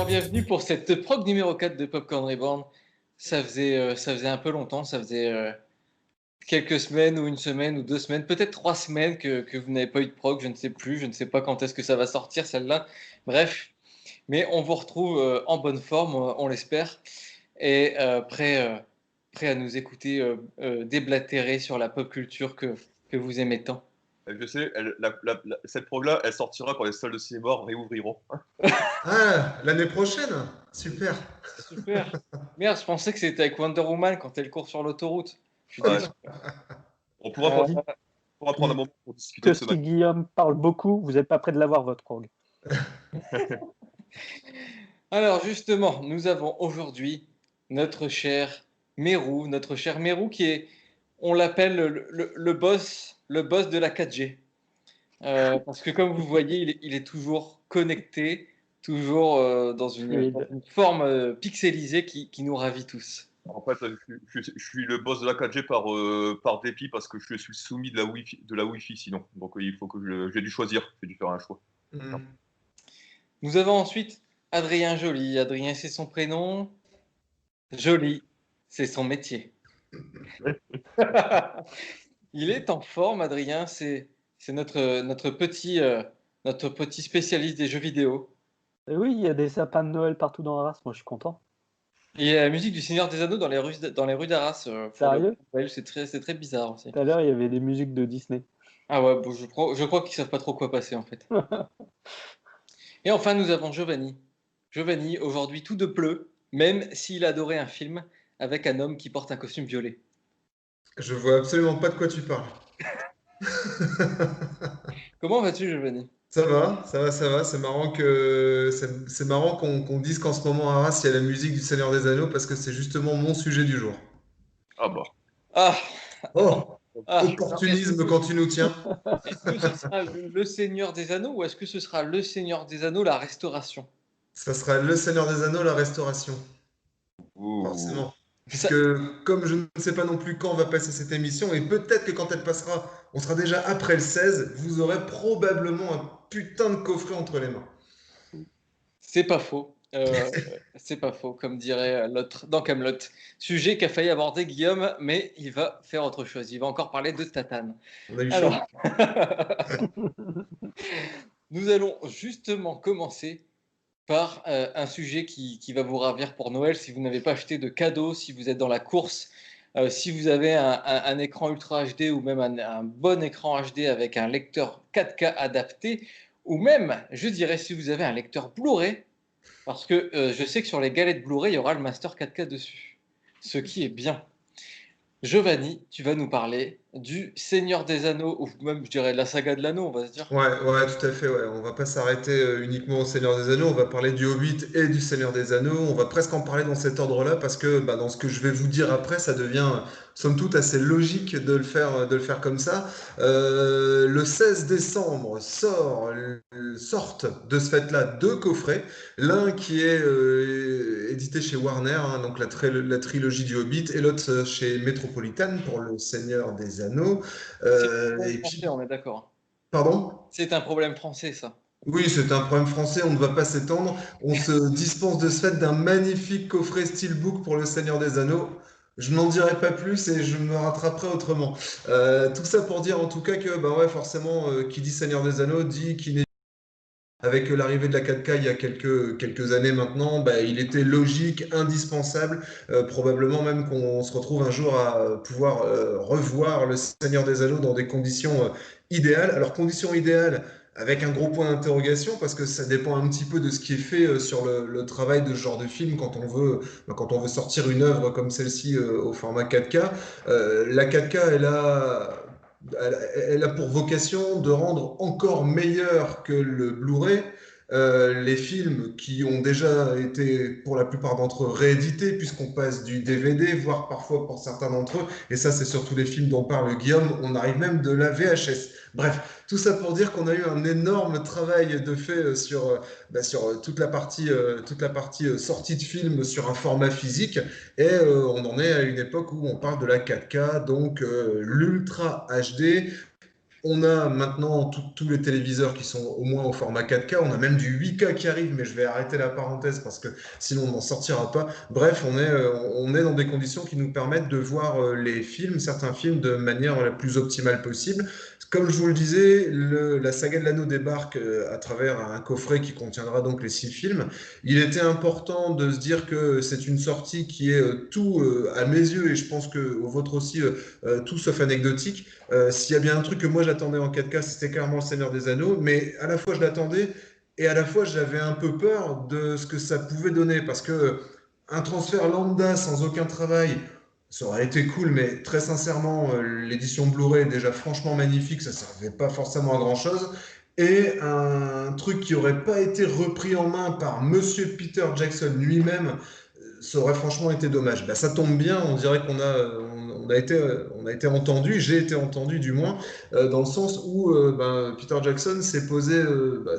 bienvenue pour cette prog numéro 4 de Popcorn Reborn. Ça faisait un peu longtemps, ça faisait quelques semaines ou une semaine ou 2 semaines, peut-être 3 semaines que vous n'avez pas eu de prog, je ne sais plus, je ne sais pas quand est-ce que ça va sortir celle-là. Bref, mais on vous retrouve en bonne forme, on l'espère, et prêt à nous écouter déblatérer sur la pop culture que vous aimez tant. Je sais, cette prog-là, elle sortira quand les salles de cinéma réouvriront. Ah, l'année prochaine? Super. Super. Merde, je pensais que c'était avec Wonder Woman quand elle court sur l'autoroute. Je suis Ouais, désolé. on Euh, pourra prendre un moment pour discuter de Que ce si match. Guillaume parle beaucoup, vous n'êtes pas prêt de l'avoir, votre prog. alors justement, nous avons aujourd'hui notre cher Merou qui est, on l'appelle le boss de la 4G. Parce que comme vous voyez, il est toujours connecté, toujours dans Fluide. une forme pixelisée qui nous ravit tous. En fait, je suis le boss de la 4G par dépit parce que je suis soumis de la Wi-Fi sinon. Donc il faut que j'ai dû choisir, j'ai dû faire un choix. Mm. Nous avons ensuite Adrien Joly. Adrien, c'est son prénom. Joly, c'est son métier. Il est en forme, Adrien. C'est notre petit spécialiste des jeux vidéo. Et oui, il y a des sapins de Noël partout dans Arras, moi je suis content. Et la musique du Seigneur des Anneaux dans les rues d'Arras. Sérieux? C'est très bizarre aussi. Tout à l'heure, il y avait des musiques de Disney. Ah ouais, bon, je crois qu'ils savent pas trop quoi passer en fait. Et enfin, nous avons Giovanni. Giovanni, aujourd'hui tout de bleu, même s'il adorait un film avec un homme qui porte un costume violet. Je vois absolument pas de quoi tu parles. Comment vas-tu, Giovanni? Ça va, ça va, ça va. C'est marrant qu'on dise qu'en ce moment à Arras, il y a la musique du Seigneur des Anneaux parce que c'est justement mon sujet du jour. Ah bah. Ah, Oh, ah. opportunisme quand tu nous tiens. Est-ce que ce sera le Seigneur des Anneaux ou est-ce que ce sera le Seigneur des Anneaux, la restauration? Ça sera le Seigneur des Anneaux, la restauration. Ouh. Forcément. Ça- Puisque comme je ne sais pas non plus quand va passer cette émission, et peut-être que quand elle passera, on sera déjà après le 16, vous aurez probablement un putain de coffret entre les mains. C'est pas faux. C'est pas faux, comme dirait l'autre dans Camelot. Sujet qu'a failli aborder Guillaume, mais il va faire autre chose. Il va encore parler de Tatane. On a eu chaud. Alors, nous allons justement commencer par un sujet qui va vous ravir pour Noël si vous n'avez pas acheté de cadeaux, si vous êtes dans la course, si vous avez un écran Ultra HD ou même un bon écran HD avec un lecteur 4K adapté, ou même, je dirais, si vous avez un lecteur Blu-ray, parce que je sais que sur les galettes Blu-ray, il y aura le Master 4K dessus, ce qui est bien. Giovanni, tu vas nous parler du Seigneur des Anneaux, ou même, je dirais, de la saga de l'anneau, on va se dire. Ouais, ouais, tout à fait, ouais. On va pas s'arrêter uniquement au Seigneur des Anneaux, on va parler du Hobbit et du Seigneur des Anneaux. On va presque en parler dans cet ordre-là parce que bah, dans ce que je vais vous dire après, ça devient somme toute assez logique de le faire comme ça. Le 16 décembre sortent de ce fait-là deux coffrets. L'un qui est édité chez Warner, hein, donc la trilogie du Hobbit, et l'autre chez Metropolitan pour le Seigneur des Anneaux. C'est un problème Et français, puis, on est d'accord. pardon? C'est un problème français, ça. Oui, c'est un problème français, on ne va pas s'étendre. On se dispense de ce fait d'un magnifique coffret Steelbook pour le Seigneur des Anneaux. Je n'en dirai pas plus et je me rattraperai autrement. Tout ça pour dire en tout cas que, bah ouais, forcément, qui dit Seigneur des Anneaux dit qu'il n'est avec l'arrivée de la 4K il y a quelques années maintenant, bah, il était logique, indispensable, probablement même qu'on se retrouve un jour à pouvoir revoir le Seigneur des Anneaux dans des conditions idéales. Alors, conditions idéales avec un gros point d'interrogation, parce que ça dépend un petit peu de ce qui est fait sur le travail de ce genre de film quand on veut sortir une œuvre comme celle-ci au format 4K. La 4K, elle a pour vocation de rendre encore meilleur que le Blu-ray les films qui ont déjà été, pour la plupart d'entre eux, réédités, puisqu'on passe du DVD, voire parfois pour certains d'entre eux, et ça c'est surtout les films dont parle Guillaume, on arrive même de la VHS. Bref, tout ça pour dire qu'on a eu un énorme travail de fait sur toute la partie sortie de film sur un format physique, et on en est à une époque où on parle de la 4K, donc l'Ultra HD. on a maintenant tous les téléviseurs qui sont au moins au format 4K. On a même du 8K qui arrive, mais je vais arrêter la parenthèse parce que sinon on n'en sortira pas. Bref, on est dans des conditions qui nous permettent de voir les films, certains films, de manière la plus optimale possible. Comme je vous le disais, la saga de l'anneau débarque à travers un coffret qui contiendra donc les 6 films. Il était important de se dire que c'est une sortie qui est tout, à mes yeux, et je pense que au vôtre aussi, tout sauf anecdotique. S'il y a bien un truc que moi j'attendais en 4K, c'était clairement Le Seigneur des Anneaux, mais à la fois je l'attendais et à la fois j'avais un peu peur de ce que ça pouvait donner, parce que un transfert lambda sans aucun travail, ça aurait été cool, mais très sincèrement, l'édition Blu-ray est déjà franchement magnifique, ça ne servait pas forcément à grand-chose. Et un truc qui n'aurait pas été repris en main par Monsieur Peter Jackson lui-même, ça aurait franchement été dommage. Bah, ça tombe bien, on dirait on a été entendu, j'ai été entendu du moins, dans le sens où Peter Jackson s'est posé,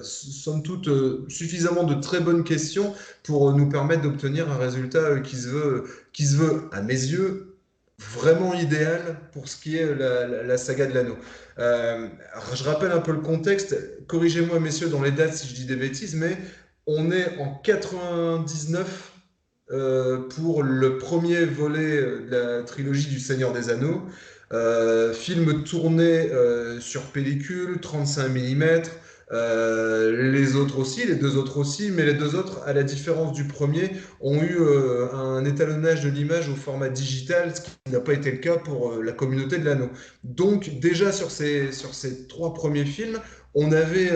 somme toute, suffisamment de très bonnes questions pour nous permettre d'obtenir un résultat qui se veut, à mes yeux, vraiment idéal pour ce qui est la saga de l'anneau. Je rappelle un peu le contexte, corrigez-moi messieurs dans les dates si je dis des bêtises, mais on est en 99 pour le premier volet de la trilogie du Seigneur des Anneaux. Film tourné sur pellicule, 35 mm. Les autres aussi, les deux autres aussi, mais les deux autres, à la différence du premier, ont eu un étalonnage de l'image au format digital, ce qui n'a pas été le cas pour la communauté de l'anneau. Donc déjà sur ces 3 premiers films, on avait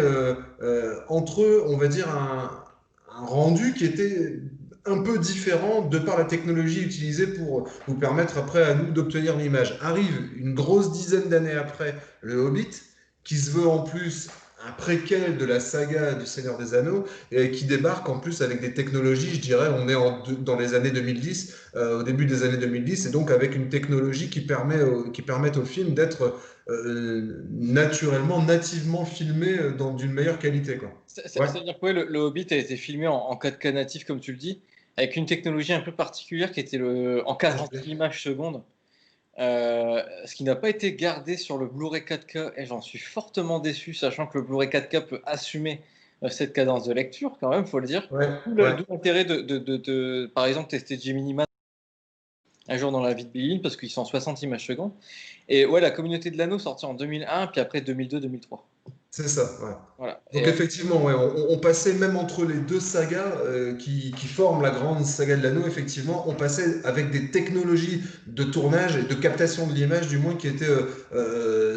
entre eux, on va dire, un rendu qui était un peu différent de par la technologie utilisée pour nous permettre après à nous d'obtenir l'image. Arrive une grosse dizaine d'années après le Hobbit, qui se veut en plus un préquel de la saga du Seigneur des Anneaux, et qui débarque en plus avec des technologies, je dirais, on est dans les années 2010, au début des années 2010, et donc avec une technologie qui permet au film d'être nativement filmé d'une meilleure qualité, quoi. Ouais. C'est-à-dire que ouais, le Hobbit a été filmé en 4K natif, comme tu le dis, avec une technologie un peu particulière qui était en 40 images secondes. Ce qui n'a pas été gardé sur le Blu-ray 4K, et j'en suis fortement déçu, sachant que le Blu-ray 4K peut assumer cette cadence de lecture, quand même, faut le dire. Ouais, D'où ouais. l'intérêt par exemple, tester Gemini Man un jour dans la vie de Billy, parce qu'ils sont en 60 images secondes. Et ouais, la communauté de l'anneau sortie en 2001, puis après 2002-2003. C'est ça, ouais. Voilà. Donc effectivement, ouais, on passait même entre les deux sagas qui forment la grande saga de l'anneau, effectivement, on passait avec des technologies de tournage et de captation de l'image, du moins, qui étaient,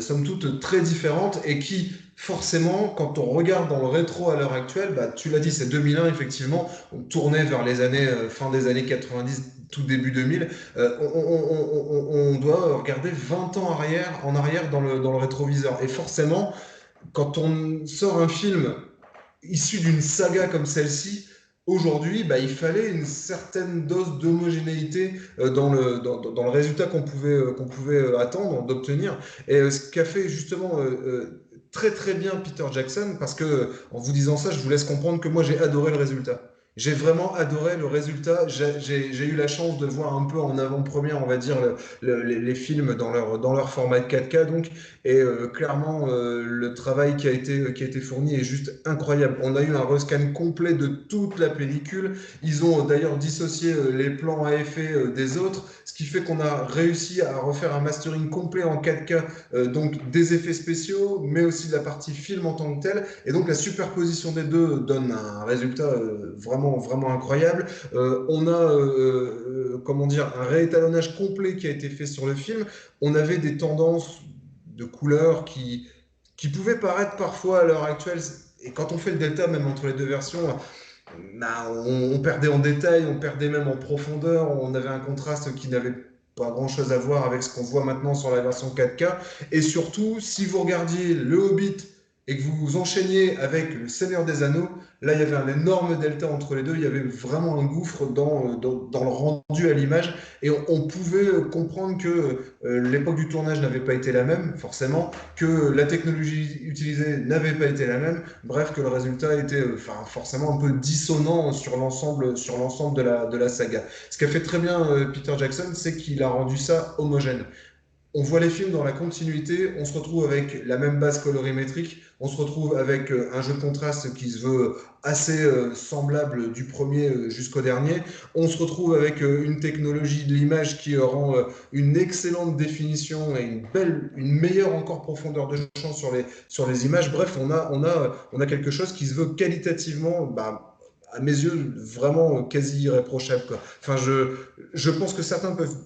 somme toute, très différentes et qui, forcément, quand on regarde dans le rétro à l'heure actuelle, bah, tu l'as dit, c'est 2001, effectivement, on tournait vers les années, fin des années 90, tout début 2000, on doit regarder 20 ans en arrière dans le rétroviseur. Et forcément, quand on sort un film issu d'une saga comme celle-ci, aujourd'hui, bah, il fallait une certaine dose d'homogénéité dans le résultat qu'on pouvait attendre, d'obtenir. Et ce qu'a fait justement très très bien Peter Jackson, parce que en vous disant ça, je vous laisse comprendre que moi j'ai adoré le résultat. J'ai vraiment adoré le résultat. J'ai eu la chance de voir un peu en avant-première, on va dire, les films dans leur format de 4K, donc. Et clairement, le travail qui a été fourni est juste incroyable. On a eu un rescan complet de toute la pellicule. Ils ont d'ailleurs dissocié les plans à effet des autres, ce qui fait qu'on a réussi à refaire un mastering complet en 4K, donc des effets spéciaux, mais aussi de la partie film en tant que tel. Et donc la superposition des deux donne un résultat vraiment incroyable. On a, comment dire, un réétalonnage complet qui a été fait sur le film. On avait des tendances de couleurs qui pouvaient paraître parfois à l'heure actuelle, et quand on fait le delta même entre les deux versions, bah, on perdait en détail, on perdait même en profondeur, on avait un contraste qui n'avait pas grand chose à voir avec ce qu'on voit maintenant sur la version 4K. Et surtout, si vous regardiez le Hobbit et que vous enchaîniez avec le Seigneur des Anneaux, là il y avait un énorme delta entre les deux, il y avait vraiment un gouffre dans le rendu à l'image, et on pouvait comprendre que l'époque du tournage n'avait pas été la même, forcément, que la technologie utilisée n'avait pas été la même, bref, que le résultat était forcément un peu dissonant sur l'ensemble de la saga. Ce qu'a fait très bien Peter Jackson, c'est qu'il a rendu ça homogène. on voit les films dans la continuité, on se retrouve avec la même base colorimétrique, on se retrouve avec un jeu de contraste qui se veut assez semblable du premier jusqu'au dernier, on se retrouve avec une technologie de l'image qui rend une excellente définition et une meilleure encore profondeur de champ sur les images. Bref, on a quelque chose qui se veut qualitativement, à mes yeux, vraiment quasi irréprochable, quoi. Enfin, je pense que certains peuvent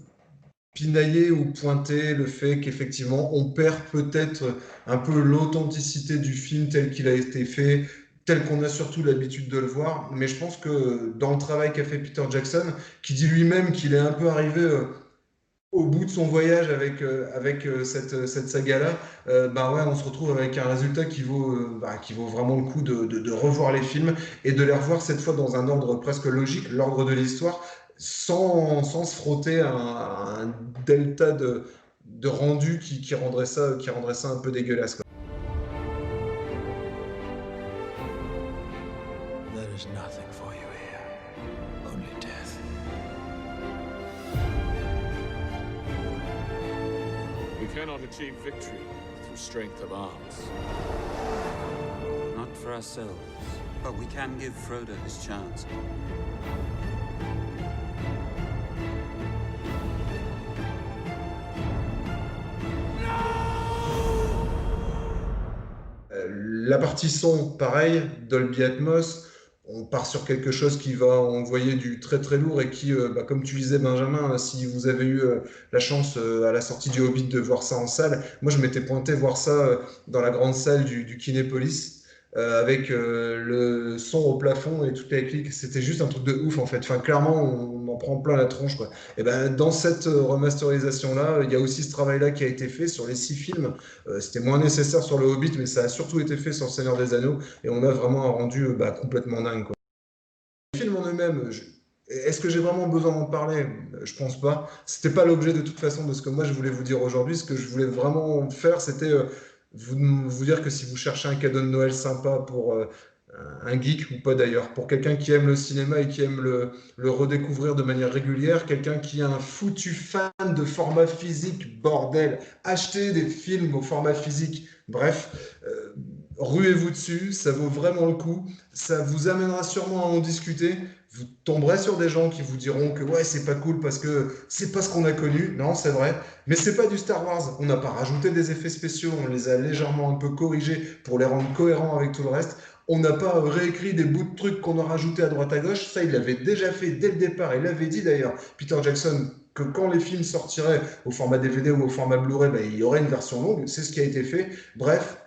pinailler ou pointer le fait qu'effectivement, on perd peut-être un peu l'authenticité du film tel qu'il a été fait, tel qu'on a surtout l'habitude de le voir. Mais je pense que dans le travail qu'a fait Peter Jackson, qui dit lui-même qu'il est un peu arrivé au bout de son voyage avec cette saga-là, ouais, on se retrouve avec un résultat qui vaut vraiment le coup de revoir les films et de les revoir cette fois dans un ordre presque logique, l'ordre de l'histoire, sans se frotter à un delta de rendu qui rendrait ça un peu dégueulasse, quoi. There is nothing for you here, only death. We cannot achieve victory through strength of arms. Not for ourselves, but we can give Frodo his chance. La partie son, pareil, Dolby Atmos. On part sur quelque chose qui va envoyer du très très lourd et qui, comme tu disais Benjamin, si vous avez eu la chance à la sortie du Hobbit de voir ça en salle, moi je m'étais pointé voir ça dans la grande salle du Kinépolis avec le son au plafond et toutes les clics. C'était juste un truc de ouf en fait. Enfin, clairement, on en prend plein la tronche, quoi. Et ben, dans cette remasterisation-là, il y a aussi ce travail-là qui a été fait sur les 6 films. C'était moins nécessaire sur le Hobbit, mais ça a surtout été fait sur le Seigneur des Anneaux. Et on a vraiment un rendu complètement dingue, quoi. Les films en eux-mêmes, est-ce que j'ai vraiment besoin d'en parler? Je pense pas. C'était pas l'objet de toute façon de ce que moi je voulais vous dire aujourd'hui. Ce que je voulais vraiment faire, c'était vous dire que si vous cherchez un cadeau de Noël sympa pour un geek ou pas d'ailleurs, pour quelqu'un qui aime le cinéma et qui aime le redécouvrir de manière régulière, quelqu'un qui est un foutu fan de format physique, bordel, achetez des films au format physique, bref, ruez-vous dessus, ça vaut vraiment le coup, ça vous amènera sûrement à en discuter, vous tomberez sur des gens qui vous diront que ouais, c'est pas cool parce que c'est pas ce qu'on a connu, non, c'est vrai, mais c'est pas du Star Wars, on n'a pas rajouté des effets spéciaux, on les a légèrement un peu corrigés pour les rendre cohérents avec tout le reste. On n'a pas réécrit des bouts de trucs qu'on a rajoutés à droite à gauche. Ça, il l'avait déjà fait dès le départ. Il l'avait dit d'ailleurs, Peter Jackson, que quand les films sortiraient au format DVD ou au format Blu-ray, il y aurait une version longue. C'est ce qui a été fait. Bref,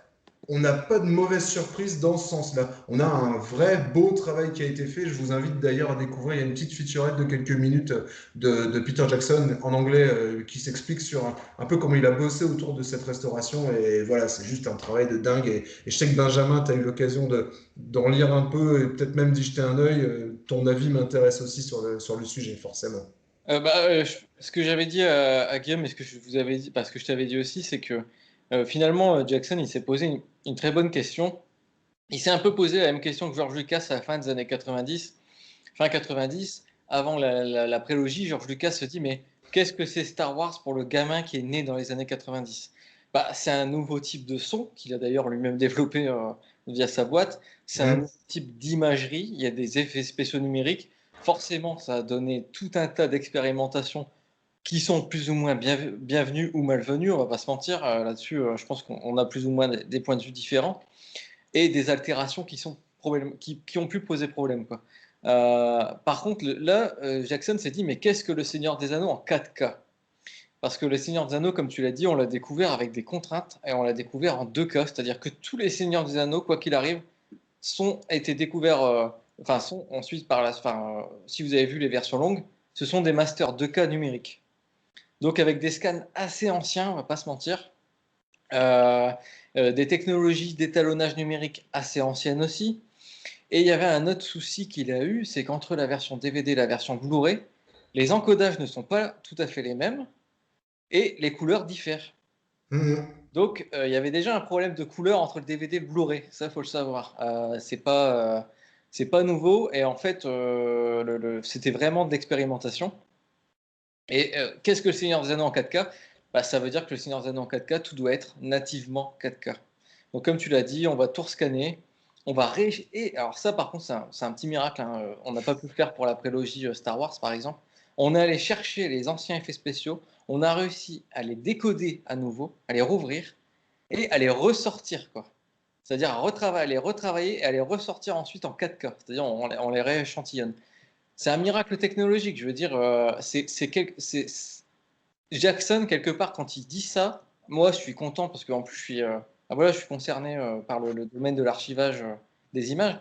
on n'a pas de mauvaise surprise dans ce sens-là. On a un vrai beau travail qui a été fait. Je vous invite d'ailleurs à découvrir, il y a une petite featurette de quelques minutes de Peter Jackson en anglais qui s'explique sur un peu comment il a bossé autour de cette restauration. Et voilà, c'est juste un travail de dingue. Et je sais que Benjamin, tu as eu l'occasion d'en lire un peu et peut-être même d'y jeter un œil. Ton avis m'intéresse aussi sur le sujet, forcément. Ce que j'avais dit à Guillaume et ce que je vous avais dit, parce que je t'avais dit aussi, c'est que finalement, Jackson, il s'est posé une très bonne question. Il s'est un peu posé la même question que George Lucas à la fin des années 90. Fin 90, avant la prélogie, George Lucas se dit, mais qu'est-ce que c'est Star Wars pour le gamin qui est né dans les années 90? C'est un nouveau type de son qu'il a d'ailleurs lui-même développé via sa boîte. C'est un nouveau type d'imagerie. Il y a des effets spéciaux numériques. Forcément, ça a donné tout un tas d'expérimentations qui sont plus ou moins bienvenus ou malvenus, on va pas se mentir, là-dessus, je pense qu'on a plus ou moins des points de vue différents, et des altérations qui ont pu poser problème, quoi. Par contre, là, Jackson s'est dit, mais qu'est-ce que le Seigneur des Anneaux en 4K? Parce que le Seigneur des Anneaux, comme tu l'as dit, on l'a découvert avec des contraintes, et on l'a découvert en 2K, c'est-à-dire que tous les Seigneurs des Anneaux, quoi qu'il arrive, été découverts, sont ensuite si vous avez vu les versions longues, ce sont des masters 2K numériques. Donc avec des scans assez anciens, on va pas se mentir, des technologies d'étalonnage numérique assez anciennes aussi. Et il y avait un autre souci qu'il a eu, c'est qu'entre la version DVD et la version Blu-ray, les encodages ne sont pas tout à fait les mêmes et les couleurs diffèrent. Donc il y avait déjà un problème de couleur entre le DVD et le Blu-ray, ça faut le savoir. C'est pas nouveau et en fait c'était vraiment de l'expérimentation. Et qu'est-ce que le Seigneur des Anneaux en 4K? bah, ça veut dire que le Seigneur des Anneaux en 4K, tout doit être nativement 4K. Donc comme tu l'as dit, on va tout scanner, on va et alors ça par contre c'est un petit miracle, hein, on n'a pas pu le faire pour la prélogie Star Wars par exemple. On est allé chercher les anciens effets spéciaux, on a réussi à les décoder à nouveau, à les rouvrir et à les ressortir quoi. C'est-à-dire à les retravailler et à les ressortir ensuite en 4K, c'est-à-dire on les rééchantillonne. C'est un miracle technologique, je veux dire, Jackson, quelque part, quand il dit ça, moi, je suis content parce qu'en plus, je suis concerné par le domaine de l'archivage des images.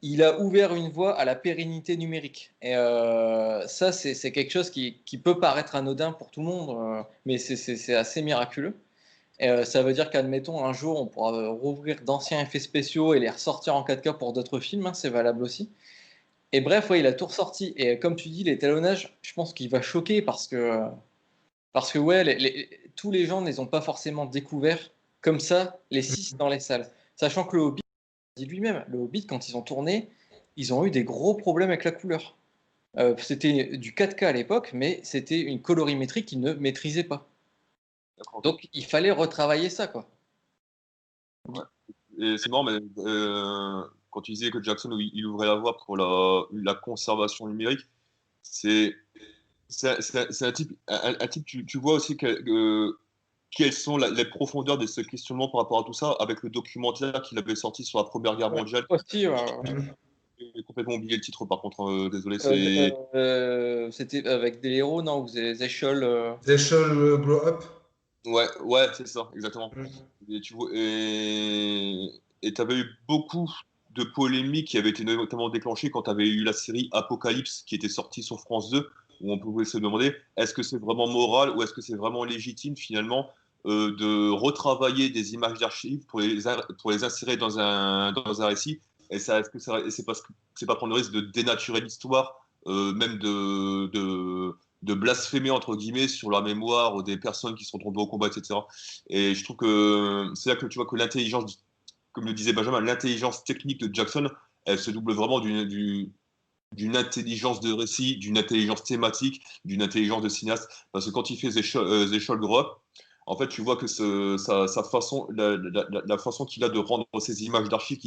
Il a ouvert une voie à la pérennité numérique. Et ça, c'est quelque chose qui peut paraître anodin pour tout le monde, mais c'est assez miraculeux. Et, ça veut dire qu'admettons, un jour, on pourra rouvrir d'anciens effets spéciaux et les ressortir en 4K pour d'autres films, hein, c'est valable aussi. Et bref, ouais, il a tout ressorti. Et comme tu dis, l'étalonnage, je pense qu'il va choquer parce que ouais, tous les gens ne les ont pas forcément découverts comme ça, les 6 dans les salles. Sachant que le Hobbit, dit lui-même, le Hobbit, quand ils ont tourné, ils ont eu des gros problèmes avec la couleur. C'était du 4K à l'époque, mais c'était une colorimétrie qu'ils ne maîtrisaient pas. D'accord. Donc il fallait retravailler ça, quoi. Et c'est marrant, mais quand tu disais que Jackson il ouvrait la voie pour la conservation numérique, c'est un type, un type tu vois aussi quelles sont les profondeurs de ce questionnement par rapport à tout ça avec le documentaire qu'il avait sorti sur la Première Guerre mondiale. Aussi, J'ai complètement oublié le titre par contre, désolé. c'était avec des héros, non, vous avez Zéchol. They shall grow up. Ouais, c'est ça, exactement. Mm. Et tu vois, et t'avais eu beaucoup de polémiques qui avaient été notamment déclenchées quand tu avais eu la série Apocalypse qui était sortie sur France 2, où on pouvait se demander est-ce que c'est vraiment moral ou est-ce que c'est vraiment légitime finalement de retravailler des images d'archives pour les insérer dans un récit. Et ça, est-ce que c'est parce que c'est pas prendre le risque de dénaturer l'histoire, même de blasphémer entre guillemets sur la mémoire des personnes qui sont tombées au combat, etc. Et je trouve que c'est là que tu vois que l'intelligence, comme le disait Benjamin, l'intelligence technique de Jackson, elle se double vraiment d'une intelligence de récit, d'une intelligence thématique, d'une intelligence de cinéaste. Parce que quand il fait The Shoal Grow Up, en fait, tu vois que sa façon, la façon qu'il a de rendre ces images d'archives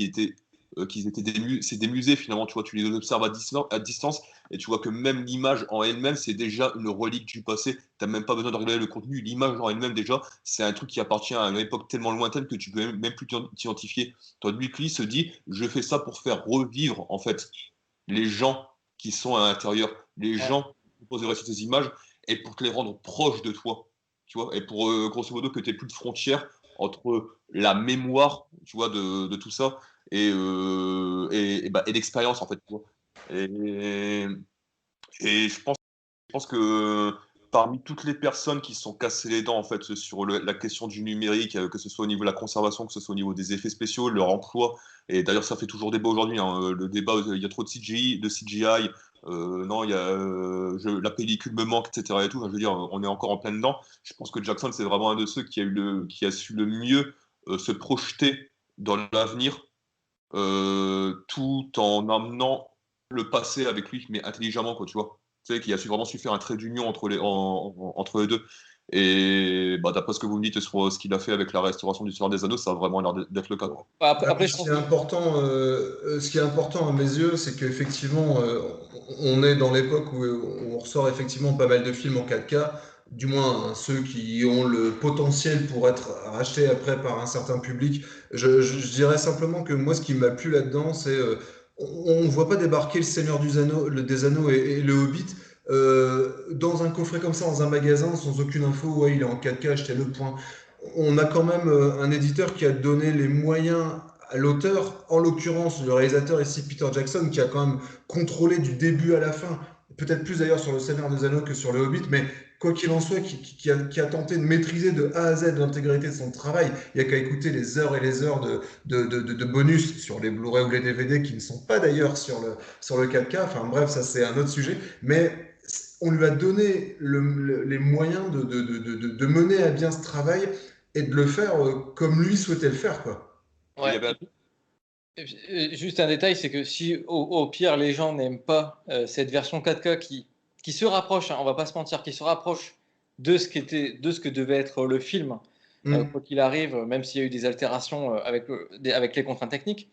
c'est des musées finalement, tu vois, tu les observes à distance et tu vois que même l'image en elle-même, c'est déjà une relique du passé. Tu n'as même pas besoin de regarder le contenu, l'image en elle-même déjà, c'est un truc qui appartient à une époque tellement lointaine que tu peux même plus t'identifier. Tandis que lui se dit, je fais ça pour faire revivre en fait les gens qui sont à l'intérieur, les gens qui composent le récit des images et pour te les rendre proches de toi, tu vois, et pour grosso modo que tu n'aies plus de frontières entre la mémoire, tu vois, de tout ça et l'expérience en fait, tu vois. Et, et je pense que parmi toutes les personnes qui se sont cassées les dents en fait sur la question du numérique, que ce soit au niveau de la conservation, que ce soit au niveau des effets spéciaux, leur emploi, et d'ailleurs ça fait toujours débat aujourd'hui, hein, le débat, il y a trop de CGI, non, il y a, la pellicule me manque, etc. Et tout. Enfin, je veux dire, on est encore en plein dedans. Je pense que Jackson, c'est vraiment un de ceux qui a su le mieux se projeter dans l'avenir, tout en amenant le passé avec lui, mais intelligemment, quoi, tu vois. Tu sais, qui a vraiment su faire un trait d'union entre les deux. Et bah, d'après ce que vous me dites sur ce qu'il a fait avec la restauration du Seigneur des Anneaux, ça a vraiment l'air d'être le cas, quoi. Après, je pense Ce qui est important à mes yeux, c'est qu'effectivement, on est dans l'époque où on ressort effectivement pas mal de films en 4K, du moins hein, ceux qui ont le potentiel pour être rachetés après par un certain public. Je dirais simplement que moi, ce qui m'a plu là-dedans, c'est on ne voit pas débarquer le Seigneur des Anneaux et le Hobbit dans un coffret comme ça, dans un magasin, sans aucune info, ouais, il est en 4K, achetez-le, point. On a quand même un éditeur qui a donné les moyens à l'auteur, en l'occurrence le réalisateur ici Peter Jackson, qui a quand même contrôlé du début à la fin, peut-être plus d'ailleurs sur le Seigneur des Anneaux que sur le Hobbit, mais quoi qu'il en soit, qui a tenté de maîtriser de A à Z l'intégrité de son travail. Il n'y a qu'à écouter les heures et les heures de bonus sur les Blu-ray ou les DVD qui ne sont pas d'ailleurs sur le 4K. Enfin bref, ça c'est un autre sujet, mais on lui a donné les moyens de mener à bien ce travail et de le faire comme lui souhaitait le faire, quoi. Il y avait Juste un détail, c'est que si au pire les gens n'aiment pas cette version 4K qui se rapproche, hein, on va pas se mentir, qui se rapproche de ce que devait être le film, quoi qu'il arrive, même s'il y a eu des altérations avec les contraintes techniques.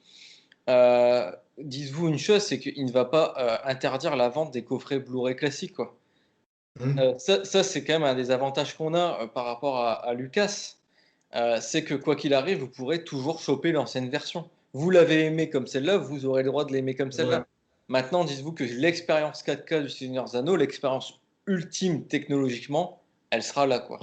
Dites-vous une chose, c'est qu'il ne va pas interdire la vente des coffrets Blu-ray classiques, quoi. Ça, c'est quand même un des avantages qu'on a par rapport à Lucas. C'est que quoi qu'il arrive, vous pourrez toujours choper l'ancienne version. Vous l'avez aimé comme celle-là, vous aurez le droit de l'aimer comme celle-là. Ouais. Maintenant, dites-vous que l'expérience 4K du Seigneur des Anneaux, l'expérience ultime technologiquement, elle sera là, quoi.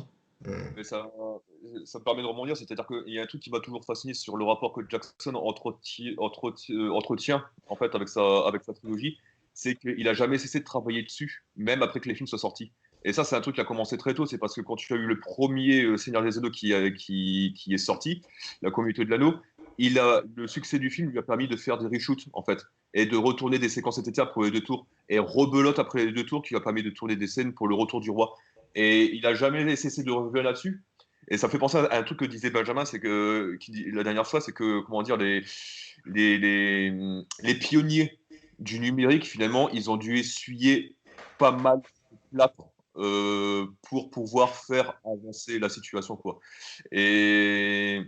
Mais ça me permet de rebondir, c'est-à-dire qu'il y a un truc qui m'a toujours fasciné sur le rapport que Jackson entretient en fait avec sa trilogie, c'est qu'il a jamais cessé de travailler dessus, même après que les films soient sortis. Et ça, c'est un truc qui a commencé très tôt, c'est parce que quand tu as eu le premier Seigneur des Anneaux qui est sorti, la communauté de l'anneau, le succès du film lui a permis de faire des reshoots en fait, et de retourner des séquences etc. pour les 2 tours, et rebelote après les 2 tours qui lui a permis de tourner des scènes pour le retour du roi. Et il n'a jamais cessé de revenir là-dessus. Et ça me fait penser à un truc que disait Benjamin, la dernière fois, c'est que, comment dire, les pionniers du numérique, finalement, ils ont dû essuyer pas mal de plâtre pour pouvoir faire avancer la situation, quoi. Et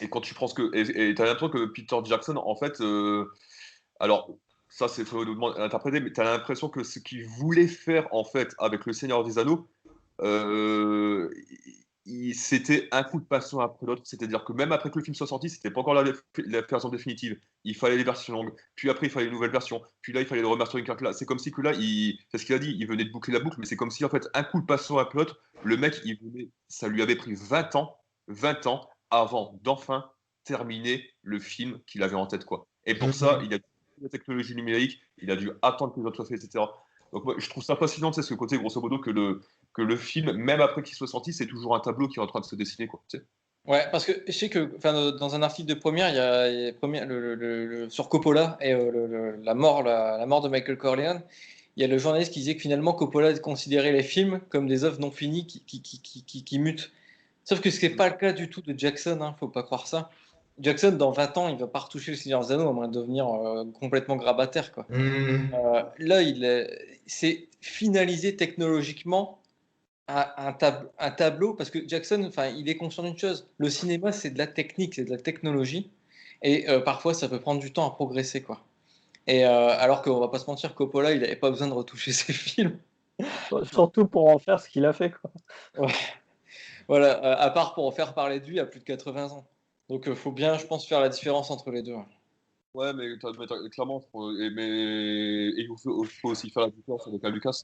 quand tu penses que. Et tu as l'impression que Peter Jackson, en fait, alors, ça, c'est faut interpréter, mais tu as l'impression que ce qu'il voulait faire, en fait, avec Le Seigneur des Anneaux, euh, c'était un coup de passion après l'autre. C'est-à-dire que même après que le film soit sorti, c'était pas encore la version définitive. Il fallait les versions longues. Puis après, il fallait une nouvelle version. Puis là, il fallait le remastering. C'est comme si que là, c'est ce qu'il a dit, il venait de boucler la boucle, mais c'est comme si, en fait, un coup de passion après l'autre, le mec, ça lui avait pris 20 ans avant d'enfin terminer le film qu'il avait en tête, quoi. Et pour ça, il a la technologie numérique, il a dû attendre que les autres soient faits, etc. Donc, moi, je trouve ça fascinant, c'est ce côté, grosso modo, que le film, même après qu'il soit sorti, c'est toujours un tableau qui est en train de se dessiner, quoi. Tu sais. Ouais, parce que je sais que dans un article de Première, il y a sur Coppola et la mort de Michael Corleone, il y a le journaliste qui disait que finalement Coppola considérait les films comme des œuvres non finies qui mutent. Sauf que ce n'est pas le cas du tout de Jackson, hein, faut pas croire ça. Jackson, dans 20 ans, il va pas retoucher le Seigneur des Anneaux à moins de devenir complètement grabataire, quoi. Là, c'est finalisé technologiquement un tableau, parce que Jackson, il est conscient d'une chose, le cinéma, c'est de la technique, c'est de la technologie, et parfois, ça peut prendre du temps à progresser, quoi. Et alors qu'on va pas se mentir, Coppola, il n'avait pas besoin de retoucher ses films. Surtout pour en faire ce qu'il a fait, quoi. Ouais. Voilà, à part pour en faire parler de lui à plus de 80 ans. Donc, faut bien, je pense, faire la différence entre les deux. Ouais, mais clairement, il faut aussi faire la différence avec un Lucas.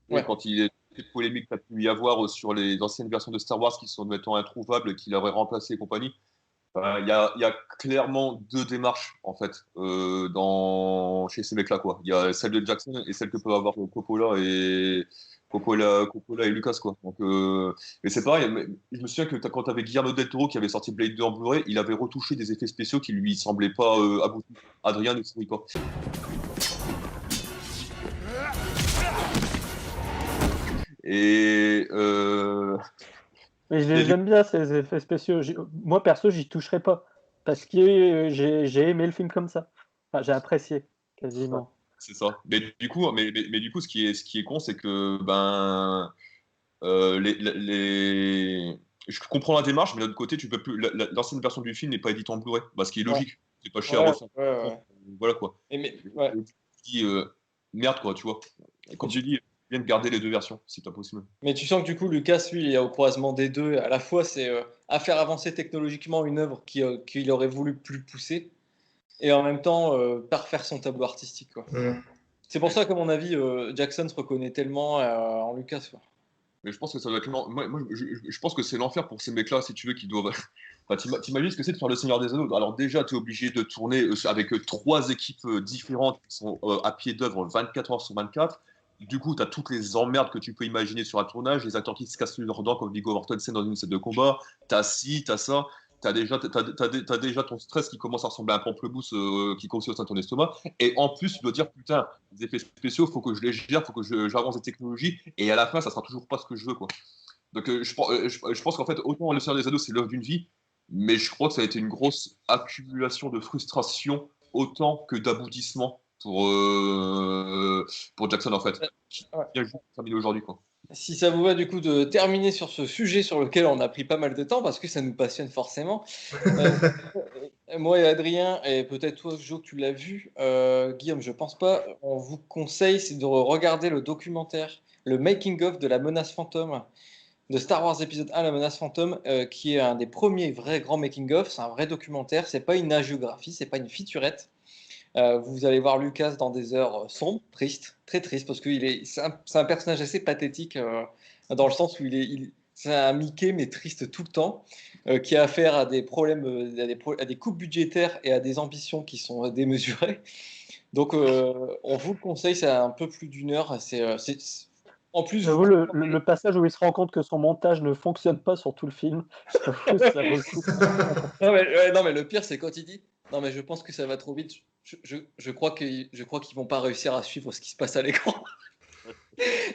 Ouais. Quand il est polémique qu'il a pu y avoir sur les anciennes versions de Star Wars qui sont mettons introuvables, qu'il aurait remplacé et compagnie, il y a clairement 2 démarches en fait chez ces mecs-là, quoi. Il y a celle de Jackson et celle que peuvent avoir Coppola et Lucas, quoi. Donc, mais c'est pareil, je me souviens que quand tu avais Guillermo del Toro qui avait sorti Blade 2 en Blu-ray, il avait retouché des effets spéciaux qui lui semblaient pas aboutis. Adrien ne sourit pas. Et Mais j'aime bien ces effets spéciaux. Moi, perso, j'y toucherai pas. Parce que j'ai aimé le film comme ça. Enfin, j'ai apprécié, quasiment. C'est ça. Mais du coup, ce qui est con, c'est que je comprends la démarche, mais d'un autre côté, tu peux plus. L'ancienne version du film n'est pas éditée en Blu-ray, ce qui est logique. C'est pas cher à ressortir. Voilà quoi. Ouais. Tu dis merde quoi, tu vois. Quand tu dis bien de garder les 2 versions, si c'est possible. Mais tu sens que du coup, Lucas, lui, il est au croisement des deux. À la fois, c'est à faire avancer technologiquement une œuvre qu'il aurait voulu plus pousser, et en même temps, parfaire son tableau artistique, quoi. C'est pour ça qu'à mon avis, Jackson se reconnaît tellement en Lucas, quoi. Mais je pense que ça doit être je pense que c'est l'enfer pour ces mecs-là, si tu veux, qui doivent. Enfin, t'imagines ce que c'est de faire le Seigneur des Anneaux. Alors déjà, tu es obligé de tourner avec 3 équipes différentes qui sont à pied d'œuvre 24 heures sur 24. Du coup, tu as toutes les emmerdes que tu peux imaginer sur un tournage, les acteurs qui se cassent leurs dents comme Viggo Mortensen dans une scène de combat. T'as ci, t'as ça. T'as déjà ton stress qui commence à ressembler à un pamplemousse qui grossit au sein de ton estomac. Et en plus, tu dois dire, putain, les effets spéciaux, il faut que je les gère, il faut que j'avance des technologies. Et à la fin, ça sera toujours pas ce que je veux, quoi. Donc, je pense qu'en fait, autant Le Seigneur des Anneaux, c'est l'œuvre d'une vie, mais je crois que ça a été une grosse accumulation de frustration autant que d'aboutissement pour Jackson, en fait. Qui vient juste terminer aujourd'hui, quoi. Si ça vous va du coup de terminer sur ce sujet sur lequel on a pris pas mal de temps parce que ça nous passionne forcément. Euh, Moi et Adrien, et peut-être toi Jo que tu l'as vu, Guillaume je pense pas, on vous conseille c'est de regarder le documentaire, le making of de la menace fantôme de Star Wars épisode 1, la menace fantôme, qui est un des premiers vrais grands making of, c'est un vrai documentaire, c'est pas une hagiographie, c'est pas une featurette. Vous allez voir Lucas dans des heures sombres, tristes, très tristes, parce que c'est un personnage assez pathétique dans le sens où c'est un Mickey mais triste tout le temps, qui a affaire à des problèmes, à des coupes budgétaires et à des ambitions qui sont démesurées. Donc on vous le conseille, c'est un peu plus d'une heure. En plus, J'avoue, le passage où il se rend compte que son montage ne fonctionne pas sur tout le film, j'avoue, ça vaut le coup. Non, mais le pire, c'est quand il dit non, mais je pense que ça va trop vite. Je crois qu'ils vont pas réussir à suivre ce qui se passe à l'écran.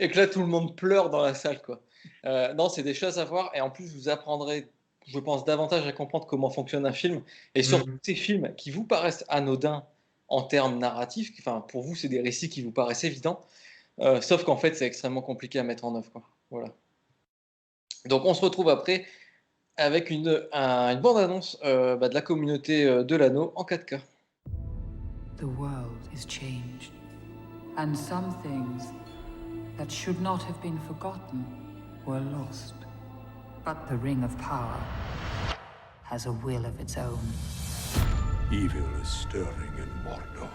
Et que là, tout le monde pleure dans la salle, quoi. Non, c'est des choses à voir. Et en plus, vous apprendrez, je pense, davantage à comprendre comment fonctionne un film. Et surtout, ces films qui vous paraissent anodins en termes narratifs, enfin, pour vous, c'est des récits qui vous paraissent évidents. Sauf qu'en fait, c'est extrêmement compliqué à mettre en œuvre, quoi. Voilà. Donc, on se retrouve après avec une bande-annonce de la communauté de l'anneau en 4K. The world is changed, and some things that should not have been forgotten were lost. But the Ring of Power has a will of its own. Evil is stirring in Mordor.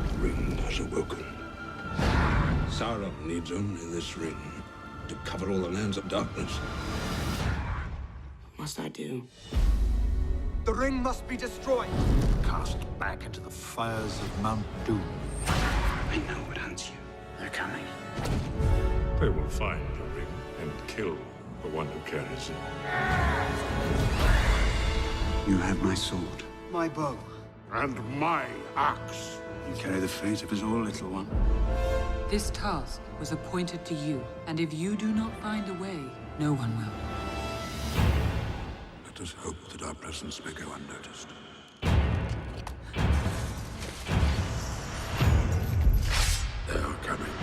The ring has awoken. Sauron needs only this ring to cover all the lands of darkness. What must I do? The ring must be destroyed. Cast back into the fires of Mount Doom. I know what hunts you. They're coming. They will find the ring and kill the one who carries it. You have my sword. My bow. And my axe. You carry the fate of us all, little one. This task was appointed to you, and if you do not find a way, no one will. Let us hope that our presence may go unnoticed. They are coming.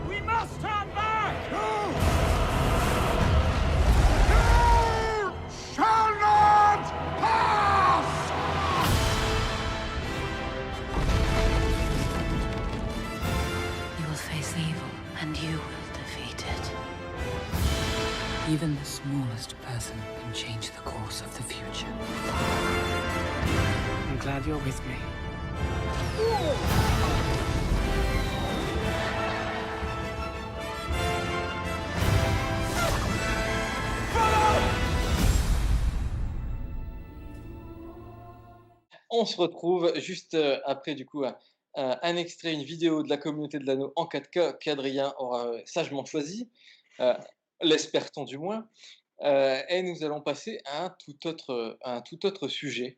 We must turn back! Shall not pass! You will face evil, and you will defeat it. Even the smallest person can change the course of the future. I'm glad you're with me. On se retrouve juste après du coup un extrait, une vidéo de la communauté de l'anneau en 4K qu'Adrien aura sagement choisi, l'espère-t-on du moins, et nous allons passer à un tout autre sujet.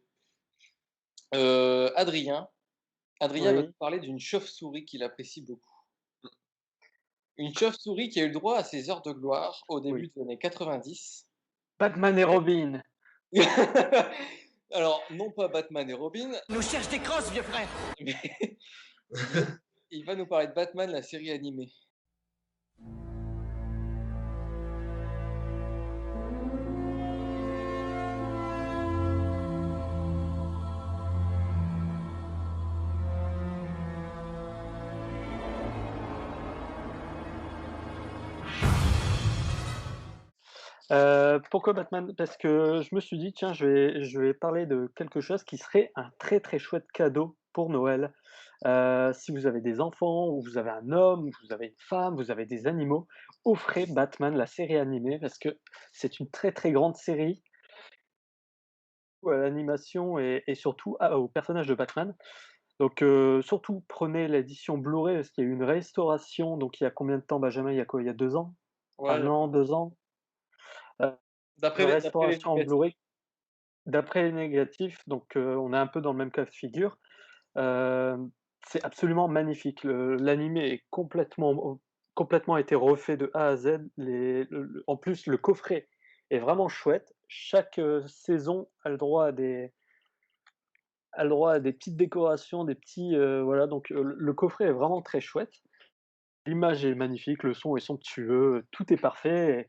Adrien va Oui. nous parler d'une chauve-souris qu'il apprécie beaucoup. Une chauve-souris qui a eu le droit à ses heures de gloire au début des années 90. Batman et Robin. Alors, non pas Batman et Robin, Nous cherche des crosses, vieux frère! mais il va nous parler de Batman, la série animée. Pourquoi Batman? Parce que je me suis dit, tiens, je vais parler de quelque chose qui serait un très très chouette cadeau pour Noël. Si vous avez des enfants, ou vous avez un homme, ou vous avez une femme, vous avez des animaux, offrez Batman, la série animée, parce que c'est une très très grande série à l'animation et surtout au personnage de Batman. Donc surtout prenez l'édition Blu-ray parce qu'il y a eu une restauration. Donc il y a combien de temps, Benjamin? Il y a quoi? Il y a 2 ans? Ouais, 1 an, 2 ans? Une d'après les restauration en négatifs. Blu-ray. D'après les négatifs, donc on est un peu dans le même cas de figure. C'est absolument magnifique. L'animé est complètement été refait de A à Z. En plus, le coffret est vraiment chouette. Chaque saison a le droit a le droit à des petites décorations, des petits, voilà, donc le coffret est vraiment très chouette. L'image est magnifique, le son est somptueux, tout est parfait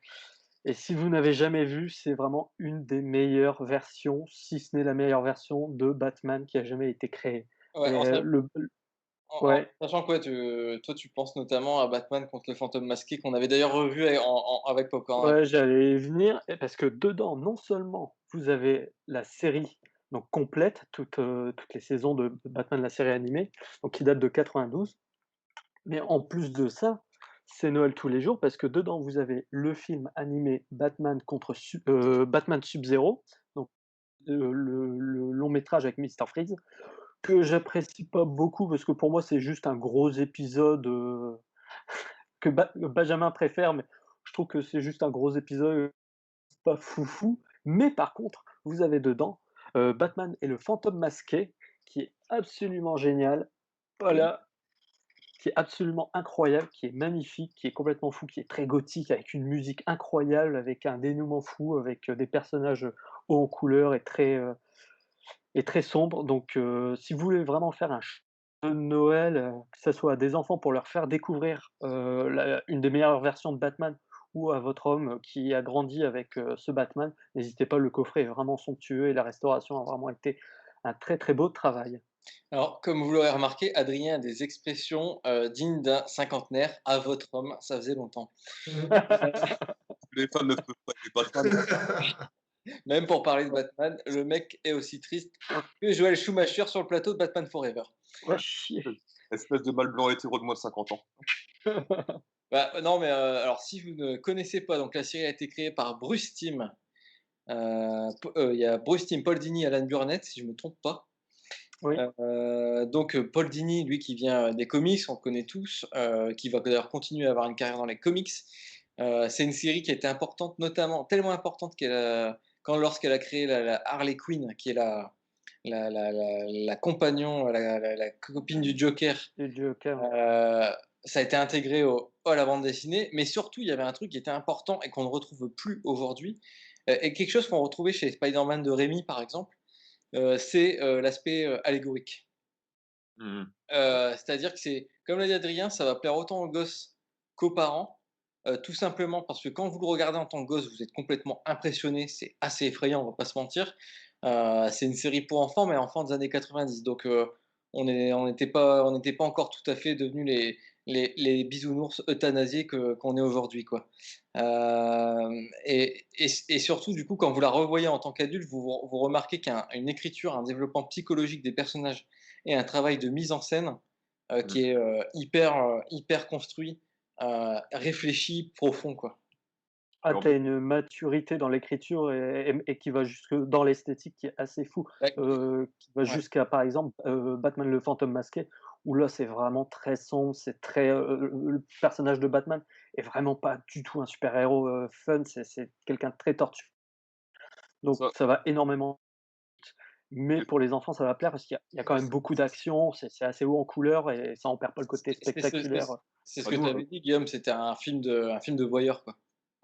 et si vous n'avez jamais vu, c'est vraiment une des meilleures versions, si ce n'est la meilleure version de Batman qui a jamais été créée Ouais, et en ouais, sachant que ouais, toi, tu penses notamment à Batman contre le fantôme masqué qu'on avait d'ailleurs revu avec Popcorn. ouais, j'allais y venir et parce que dedans, non seulement vous avez la série, donc complète, toutes les saisons de Batman, la série animée, donc qui date de 92. Mais en plus de ça, c'est Noël tous les jours parce que dedans vous avez le film animé Batman Sub-Zero, donc le long métrage avec Mister Freeze, que j'apprécie pas beaucoup parce que pour moi c'est juste un gros épisode, que Benjamin préfère, mais je trouve que c'est juste un gros épisode, pas foufou. Mais par contre, vous avez dedans, Batman et le fantôme masqué, qui est absolument génial. Oui. Voilà, qui est absolument incroyable, qui est magnifique, qui est complètement fou, qui est très gothique, avec une musique incroyable, avec un dénouement fou, avec, des personnages, hauts en couleur et très sombres. Donc si vous voulez vraiment faire un jeu de Noël, que ça soit à des enfants pour leur faire découvrir, une des meilleures versions de Batman ou à votre homme qui a grandi avec, ce Batman, n'hésitez pas, le coffret est vraiment somptueux et la restauration a vraiment été un très, très beau travail. Alors, comme vous l'aurez remarqué, Adrien a des expressions dignes d'un cinquantenaire. À votre homme, ça faisait longtemps. Les fans ne peuvent pas aimer Batman. Même pour parler de Batman, le mec est aussi triste que Joel Schumacher sur le plateau de Batman Forever. Va chier. Espèce de mâle blanc hétéro de moins de 50 ans. Bah, non, mais alors, si vous ne connaissez pas, donc la série a été créée par Bruce Timm. Il y a Bruce Timm, Paul Dini, Alan Burnett, si je ne me trompe pas. Oui. Donc Paul Dini, lui qui vient des comics, on le connaît tous, qui va d'ailleurs continuer à avoir une carrière dans les comics. C'est une série qui a été importante, notamment tellement importante lorsqu'elle a créé la Harley Quinn, qui est la compagnon, la copine du Joker. Du Joker. Ça a été intégré à la bande dessinée, mais surtout il y avait un truc qui était important et qu'on ne retrouve plus aujourd'hui, et quelque chose qu'on retrouvait chez Spider-Man de Raimi par exemple, c'est l'aspect allégorique. Mmh. C'est-à-dire que c'est, comme l'a dit Adrien, ça va plaire autant aux gosses qu'aux parents, tout simplement parce que quand vous le regardez en tant que gosse, vous êtes complètement impressionné, c'est assez effrayant, on va pas se mentir. C'est une série pour enfants, mais enfants des années 90, donc on n'était pas encore tout à fait devenus les bisounours euthanasiés qu'on est aujourd'hui, quoi. Et surtout, du coup, quand vous la revoyez en tant qu'adulte, vous remarquez qu'une écriture, un développement psychologique des personnages et un travail de mise en scène qui est hyper construit, réfléchi, profond, quoi. Ah, Alors, tu as une maturité dans l'écriture et qui va jusque dans l'esthétique qui est assez fou, Ouais, qui va ouais. jusqu'à, par exemple, Batman le fantôme masqué, où là, c'est vraiment très sombre, c'est très, le personnage de Batman est vraiment pas du tout un super héros, fun, c'est quelqu'un de très torturé. Donc ça, ça va énormément, mais pour les enfants, ça va plaire parce qu'il y a quand même beaucoup d'action, c'est assez haut en couleurs et ça en perd pas le côté spectaculaire. C'est ce bah, que nous, tu avais dit, Guillaume, c'était un film de voyeur, quoi.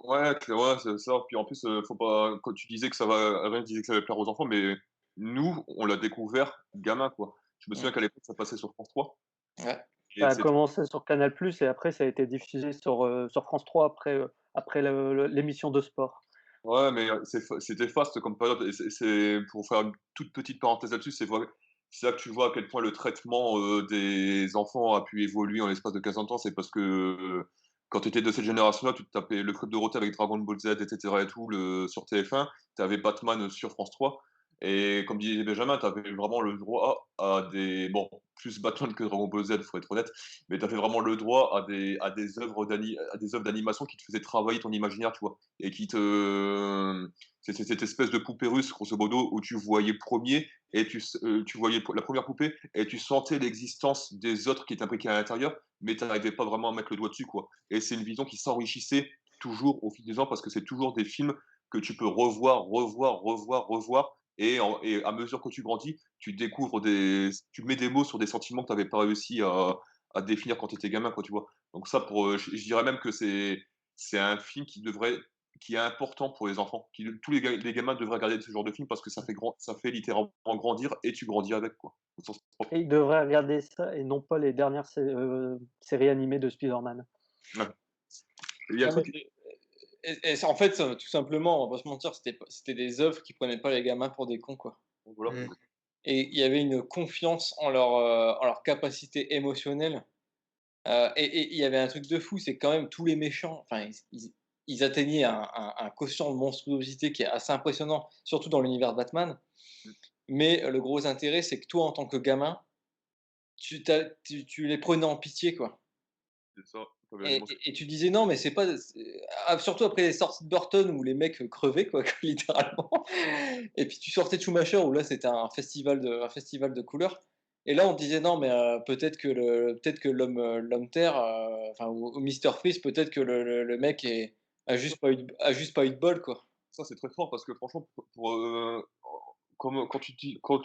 ouais, ouais, c'est ça. Puis en plus, faut pas. Quand tu disais que ça va, Adrien disait que ça va plaire aux enfants, mais nous, on l'a découvert gamin, quoi. Je me Mmh. souviens qu'à l'époque, ça passait sur France 3. Ouais. Et Ça a c'était commencé sur Canal+ et après ça a été diffusé sur France 3 après l'émission de sport. ouais, mais c'était faste comme période. Et pour faire une toute petite parenthèse là-dessus, c'est là que tu vois à quel point le traitement des enfants a pu évoluer en l'espace de 15 ans. C'est parce que quand tu étais de cette génération-là, tu te tapais le Club Dorothée avec Dragon Ball Z, etc. et tout, sur TF1, tu avais Batman sur France 3. Et comme disait Benjamin, tu avais vraiment le droit à des. Bon, plus Batman que Dragon Ball Z, faut être honnête, mais tu avais vraiment le droit à des œuvres d'animation qui te faisaient travailler ton imaginaire, tu vois, et qui te. C'est cette espèce de poupée russe, grosso modo, où tu voyais premier, et tu voyais la première poupée, et tu sentais l'existence des autres qui étaient imbriqués à l'intérieur, mais tu n'arrivais pas vraiment à mettre le doigt dessus, quoi. Et c'est une vision qui s'enrichissait toujours au fil des ans, parce que c'est toujours des films que tu peux revoir, et à mesure que tu grandis, tu mets des mots sur des sentiments que tu n'avais pas réussi à définir quand tu étais gamin, quoi, tu vois. Donc ça, je dirais même que c'est un film qui est important pour les enfants. Tous les gamins devraient regarder ce genre de film parce que ça fait littéralement grandir et tu grandis avec, quoi. Au sens propre. Et ils devraient regarder ça et non pas les dernières séries animées de Spider-Man. Ouais. Il y a un Ah, mais- truc. en fait, tout simplement, on va pas se mentir, c'était des œuvres qui prenaient pas les gamins pour des cons, quoi. Voilà. Et il y avait une confiance en leur capacité émotionnelle. Et il y avait un truc de fou, c'est que quand même tous les méchants, enfin, ils atteignaient un quotient de monstruosité qui est assez impressionnant, surtout dans l'univers de Batman. Mais le gros intérêt, c'est que toi, en tant que gamin, tu les prenais en pitié, quoi. C'est ça. T'avais les émotions. Et tu disais non, mais c'est pas. Surtout après les sorties de Burton où les mecs crevaient, quoi, littéralement. Et puis tu sortais de Schumacher où là c'était un festival de couleurs. Et là on te disait non, mais peut-être que l'homme Terre, enfin, ou Mr. Freeze, peut-être que le mec a juste pas eu de bol, quoi. Ça, c'est très fort parce que franchement, comme quand tu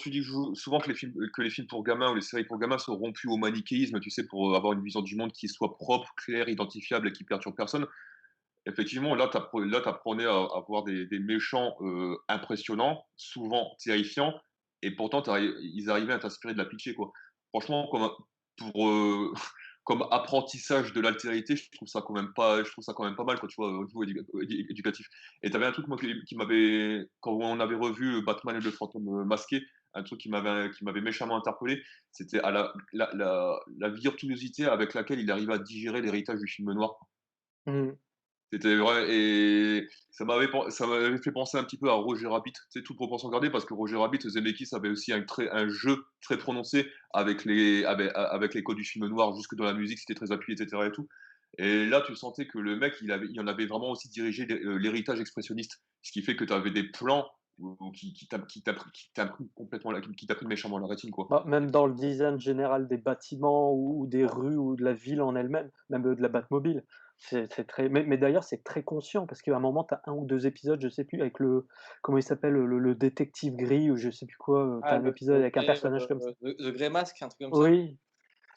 dis souvent que les films pour gamins ou les séries pour gamins sont rompus au manichéisme, tu sais, pour avoir une vision du monde qui soit propre, claire, identifiable et qui perturbe personne. Effectivement, là, t'apprenais à voir des méchants impressionnants, souvent terrifiants, et pourtant ils arrivaient à t'inspirer de la pitié, quoi. Franchement, pour, comme apprentissage de l'altérité, je trouve ça quand même pas mal, quoi, tu vois, au niveau éducatif. Et t'avais un truc, moi, qui m'avait, quand on avait revu Batman et le fantôme masqué, un truc qui m'avait méchamment interpellé, c'était à la virtuosité avec laquelle il arrivait à digérer l'héritage du film noir. Mmh. C'était vrai, et ça m'avait fait penser un petit peu à Roger Rabbit, tu sais, toute proportion gardée, parce que Roger Rabbit, Zemeckis avait aussi un jeu très prononcé avec les codes du film noir, jusque dans la musique, c'était très appuyé, etc. et tout. Et là, tu sentais que le mec, il en avait vraiment aussi dirigé l'héritage expressionniste, ce qui fait que tu avais des plans qui t'impriment complètement, qui t'impriment méchamment la rétine, quoi. Bah, même dans le design général des bâtiments ou des rues ou de la ville en elle-même, même de la Batmobile. C'est très mais d'ailleurs, c'est très conscient parce qu'à un moment, tu as 1 ou 2 épisodes, je sais plus, avec comment il s'appelle? Le détective gris ou je sais plus quoi, tu as un épisode avec un personnage comme ça. The Grey Mask, un truc comme ça. Oui,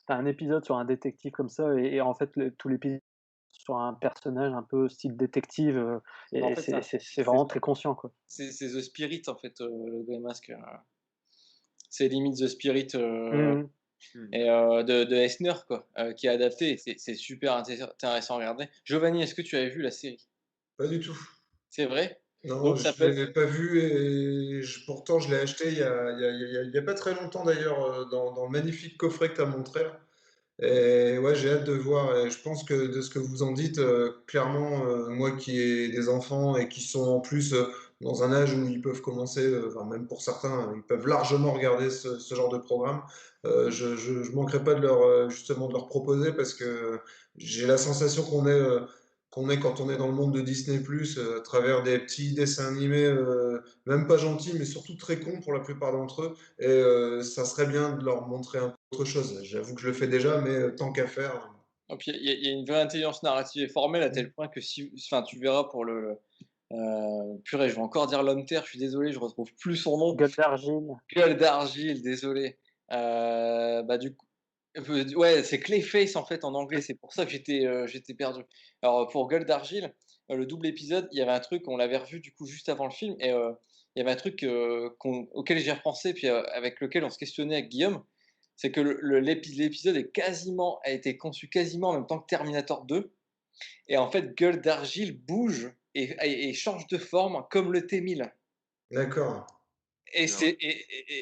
tu as un épisode sur un détective comme ça et en fait, tout l'épisode sur un personnage un peu style détective, En et fait, c'est vraiment très conscient, quoi. c'est The Spirit, en fait, le Grey Mask. C'est limite The Spirit Mmh. de Eisner, quoi, qui est adapté. C'est super intéressant à regarder. Giovanni, est-ce que tu avais vu la série? Pas du tout. C'est vrai? Non, Donc, je ne l'ai pas vu et pourtant je l'ai acheté il y a pas très longtemps d'ailleurs dans le magnifique coffret que tu as montré là. Et ouais, j'ai hâte de voir. Et je pense que de ce que vous en dites, clairement, moi qui ai des enfants et qui sont en plus dans un âge où ils peuvent commencer, enfin, même pour certains, ils peuvent largement regarder ce genre de programme. Je manquerai pas de justement de leur proposer parce que j'ai la sensation qu'on est quand on est dans le monde de Disney+, à travers des petits dessins animés, même pas gentils, mais surtout très cons pour la plupart d'entre eux. Et ça serait bien de leur montrer un peu autre chose. J'avoue que je le fais déjà, mais tant qu'à faire. Et puis il y a une vraie intelligence narrative et formelle à tel point que enfin, tu verras pour purée, je vais encore dire l'homme terre, je suis désolé, je retrouve plus son nom. Gueule d'argile. Gueule d'argile, désolé. Bah, du coup, ouais, c'est Clayface en fait en anglais, c'est pour ça que j'étais perdu. Alors pour Gueule d'argile, le double épisode, il y avait un truc, on l'avait revu du coup juste avant le film, et il y avait un truc auquel j'ai repensé, puis avec lequel on se questionnait avec Guillaume, c'est que l'épisode a été conçu quasiment en même temps que Terminator 2, et en fait Gueule d'argile bouge et change de forme comme le T-1000. D'accord. Et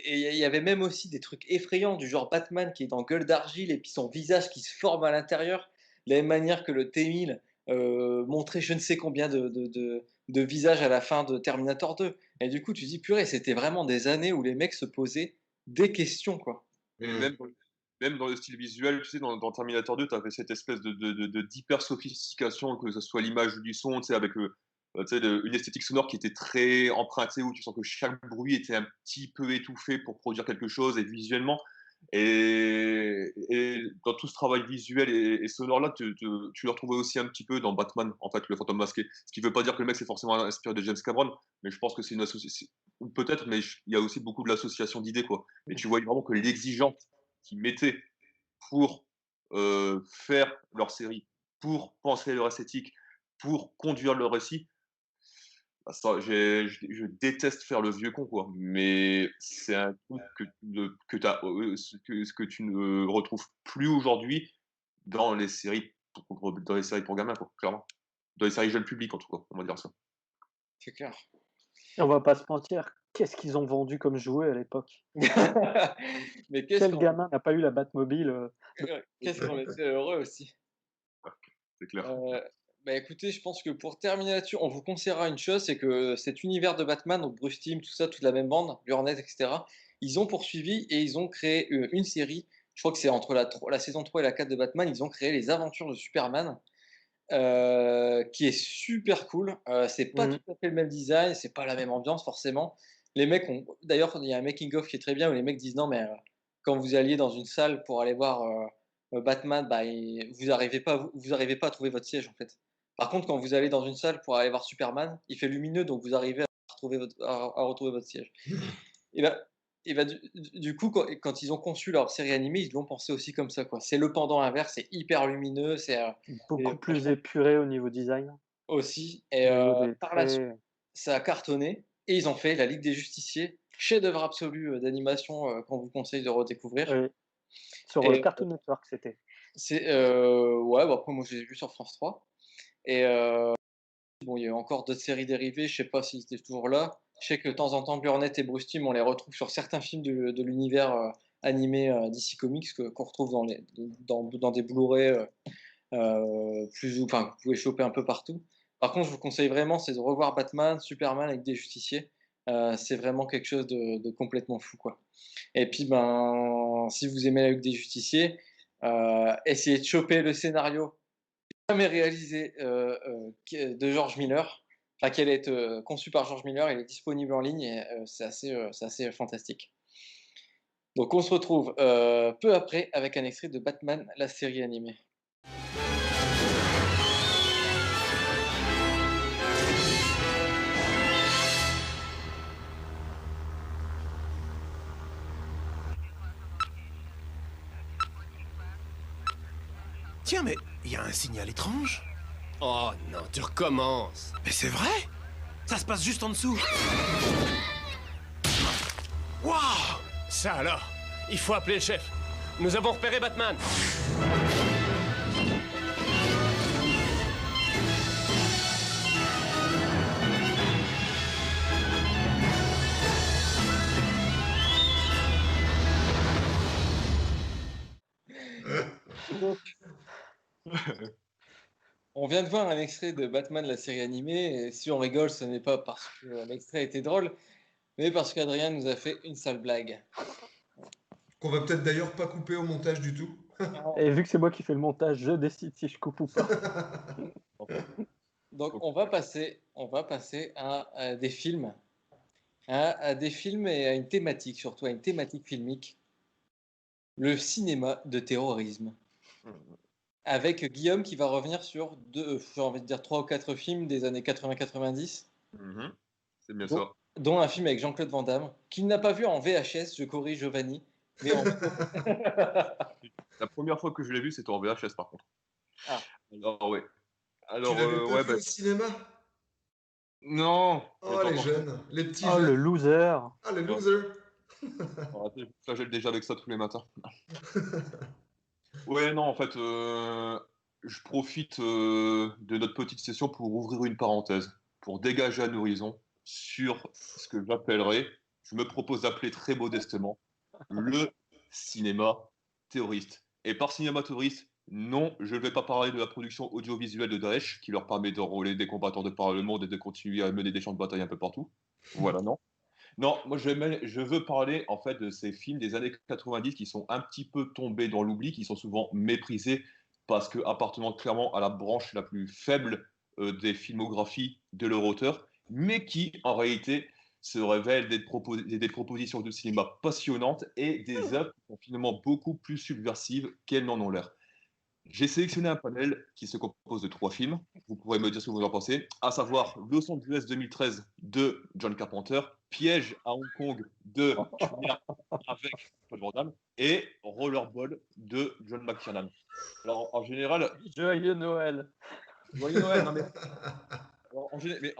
il y avait même aussi des trucs effrayants du genre Batman qui est dans Gueule d'argile et puis son visage qui se forme à l'intérieur, de la même manière que le T-1000 montrait je ne sais combien de visages à la fin de Terminator 2. Et du coup, tu dis, purée, c'était vraiment des années où les mecs se posaient des questions, quoi. Même dans le style visuel, tu sais, dans Terminator 2, tu avais cette espèce d'hyper sophistication, que ce soit l'image ou du son, tu sais, avec tu sais, une esthétique sonore qui était très empruntée, où tu sens que chaque bruit était un petit peu étouffé pour produire quelque chose, et visuellement. Et dans tout ce travail visuel et sonore-là, tu le retrouvais aussi un petit peu dans Batman, en fait, le fantôme masqué. Ce qui ne veut pas dire que le mec c'est forcément inspiré de James Cameron, mais je pense que c'est une association. Peut-être, mais il y a aussi beaucoup de l'association d'idées, quoi. Et tu vois vraiment que l'exigence qu'ils mettaient pour faire leur série, pour penser leur esthétique, pour conduire leur récit, Je déteste faire le vieux con, quoi. Mais c'est un truc que tu ne retrouves plus aujourd'hui dans les séries pour gamins, quoi, clairement. Dans les séries jeunes publics, en tout cas, on va dire ça. C'est clair. Et on va pas se mentir, qu'est-ce qu'ils ont vendu comme jouet à l'époque? Mais Quel gamin n'a pas eu la Batmobile qu'est-ce qu'on était heureux aussi. C'est clair. Bah écoutez, je pense que pour terminer là-dessus, on vous conseillera une chose, c'est que cet univers de Batman, donc Bruce Timm, tout ça, toute la même bande, Burnett, etc., ils ont poursuivi et ils ont créé une série. Je crois que c'est entre la saison 3 et la 4 de Batman, ils ont créé les aventures de Superman, qui est super cool. C'est pas tout à fait le même design, c'est pas la même ambiance forcément. Les mecs ont. D'ailleurs, il y a un making-of qui est très bien où les mecs disent non, mais quand vous alliez dans une salle pour aller voir Batman, bah, vous arrivez pas, vous arrivez pas à trouver votre siège en fait. Par contre, quand vous allez dans une salle pour aller voir Superman, il fait lumineux, donc vous arrivez à retrouver votre siège. Et bah, du coup, quand ils ont conçu leur série animée, ils l'ont pensé aussi comme ça, quoi. C'est le pendant inverse, c'est hyper lumineux, c'est beaucoup plus épuré au niveau design. Aussi. Et par la suite, ça a cartonné. Et ils ont fait la Ligue des Justiciers, chef-d'œuvre absolu d'animation qu'on vous conseille de redécouvrir. Oui. Sur Cartoon Network, c'était. Ouais, bah après, moi, je les ai vus sur France 3. Et bon, il y a encore d'autres séries dérivées, je sais pas si c'était toujours là. Je sais que de temps en temps, Burnett et Bruce Timm, on les retrouve sur certains films de l'univers animé DC Comics qu'on retrouve dans des Blu-ray enfin, vous pouvez choper un peu partout. Par contre, je vous conseille vraiment, c'est de revoir Batman, Superman avec des justiciers. C'est vraiment quelque chose de complètement fou, quoi. Et puis, ben, si vous aimez la Ligue des Justiciers, essayez de choper le scénario jamais réalisé de George Miller, enfin, qui allait être conçu par George Miller. Il est disponible en ligne et c'est assez fantastique. Donc, on se retrouve peu après avec un extrait de Batman, la série animée. Tiens, mais il y a un signal étrange. Oh non, tu recommences. Mais c'est vrai. Ça se passe juste en dessous. Waouh! Ça alors, il faut appeler le chef. Nous avons repéré Batman. On vient de voir un extrait de Batman, la série animée, et si on rigole, ce n'est pas parce que l'extrait était drôle, mais parce qu'Adrien nous a fait une sale blague. Qu'on va peut-être d'ailleurs pas couper au montage du tout. Et vu que c'est moi qui fais le montage, je décide si je coupe ou pas. Donc on va passer à des films, à des films et à une thématique, surtout à une thématique filmique, le cinéma de terrorisme. Avec Guillaume qui va revenir sur j'ai envie de dire 3 ou 4 films des années 80-90. C'est bien ça. Dont un film avec Jean-Claude Van Damme, qu'il n'a pas vu en VHS, je corrige Giovanni. Mais La première fois que je l'ai vu, c'était en VHS par contre. Ah. Alors, ouais. Alors, tu l'avais pas vu au cinéma? Non. Oh, les jeunes, les petits jeunes. le loser. Ah, le loser. Je flagelle déjà avec ça tous les matins. Ouais, non, en fait, je profite de notre petite session pour ouvrir une parenthèse, pour dégager un horizon sur ce que j'appellerais, je me propose d'appeler très modestement, le cinéma terroriste. Et par cinéma terroriste, non, je ne vais pas parler de la production audiovisuelle de Daesh, qui leur permet d'enrôler des combattants de par le monde et de continuer à mener des champs de bataille un peu partout. Voilà, non. Non, moi je veux parler en fait de ces films des années 90 qui sont un petit peu tombés dans l'oubli, qui sont souvent méprisés parce que appartenant clairement à la branche la plus faible des filmographies de leur auteur, mais qui en réalité se révèlent des propositions de cinéma passionnantes et des œuvres qui sont finalement beaucoup plus subversives qu'elles n'en ont l'air. J'ai sélectionné un panel qui se compose de 3 films. Vous pourrez me dire ce que vous en pensez, à savoir Los Angeles 2013 de John Carpenter, Piège à Hong Kong de avec Paul Van Damme et Rollerball de John McTiernan. Alors en général, Joyeux Noël. Joyeux Noël, non mais Alors, en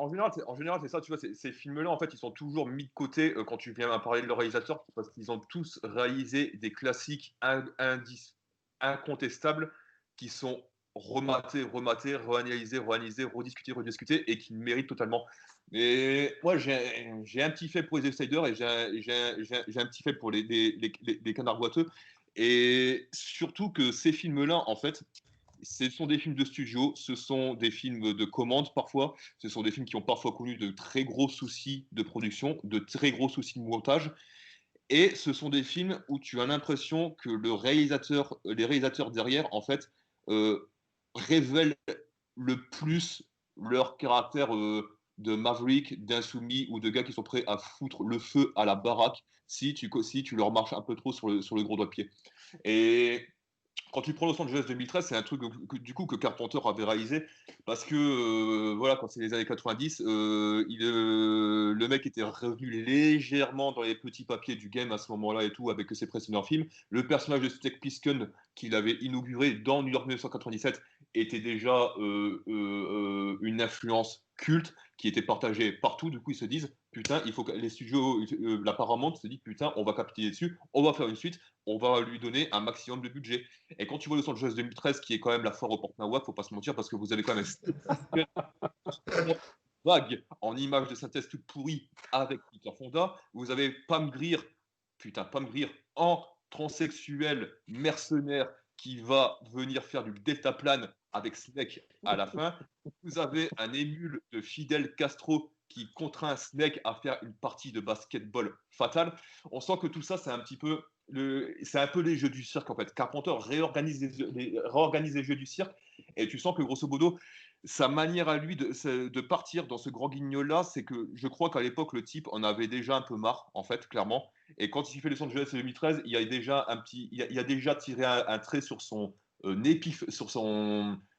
général, c'est ça, tu vois, ces films-là, en fait, ils sont toujours mis de côté quand tu viens à parler de leur réalisateur, parce qu'ils ont tous réalisé des classiques incontestables qui sont rematés, réanalysés, rediscutés, rediscutés, et qui méritent totalement. Mais moi, j'ai un petit fait pour les outsiders et j'ai un petit fait pour les canards boiteux. Et surtout que ces films-là, en fait, ce sont des films de studio, ce sont des films de commande parfois, ce sont des films qui ont parfois connu de très gros soucis de production, de très gros soucis de montage, et ce sont des films où tu as l'impression que les réalisateurs derrière, en fait, révèlent le plus leur caractère de maverick, d'insoumis ou de gars qui sont prêts à foutre le feu à la baraque si tu leur marches un peu trop sur le gros doigt de pied. Et quand tu prends Los Angeles 2013, c'est un truc du coup que Carpenter avait réalisé parce que voilà, quand c'est les années 90, le mec était revenu légèrement dans les petits papiers du game à ce moment-là et tout avec ses précédents films. Le personnage de Snake Plissken qu'il avait inauguré dans New York 1997 était déjà une influence culte qui était partagée partout. Du coup, ils se disent putain, il faut que les studios, la Paramount se dit putain, on va capitaliser dessus, on va faire une suite, on va lui donner un maximum de budget. Et quand tu vois Los Angeles 2013, qui est quand même la foire au Porte-Nawak, faut pas se mentir, parce que vous avez quand même vague en images de synthèse toute pourrie avec Peter Fonda. Vous avez Pam Grier en transsexuel mercenaire qui va venir faire du deltaplane avec Snake à la fin. Vous avez un émule de Fidel Castro qui contraint Snake à faire une partie de basketball fatale. On sent que tout ça, c'est un peu les jeux du cirque en fait. Carpenter réorganise les jeux du cirque et tu sens que grosso modo, sa manière à lui de partir dans ce grand guignol-là, c'est que je crois qu'à l'époque, le type en avait déjà un peu marre, en fait, clairement. Et quand il fait Los Angeles 2013, il a déjà tiré un trait sur son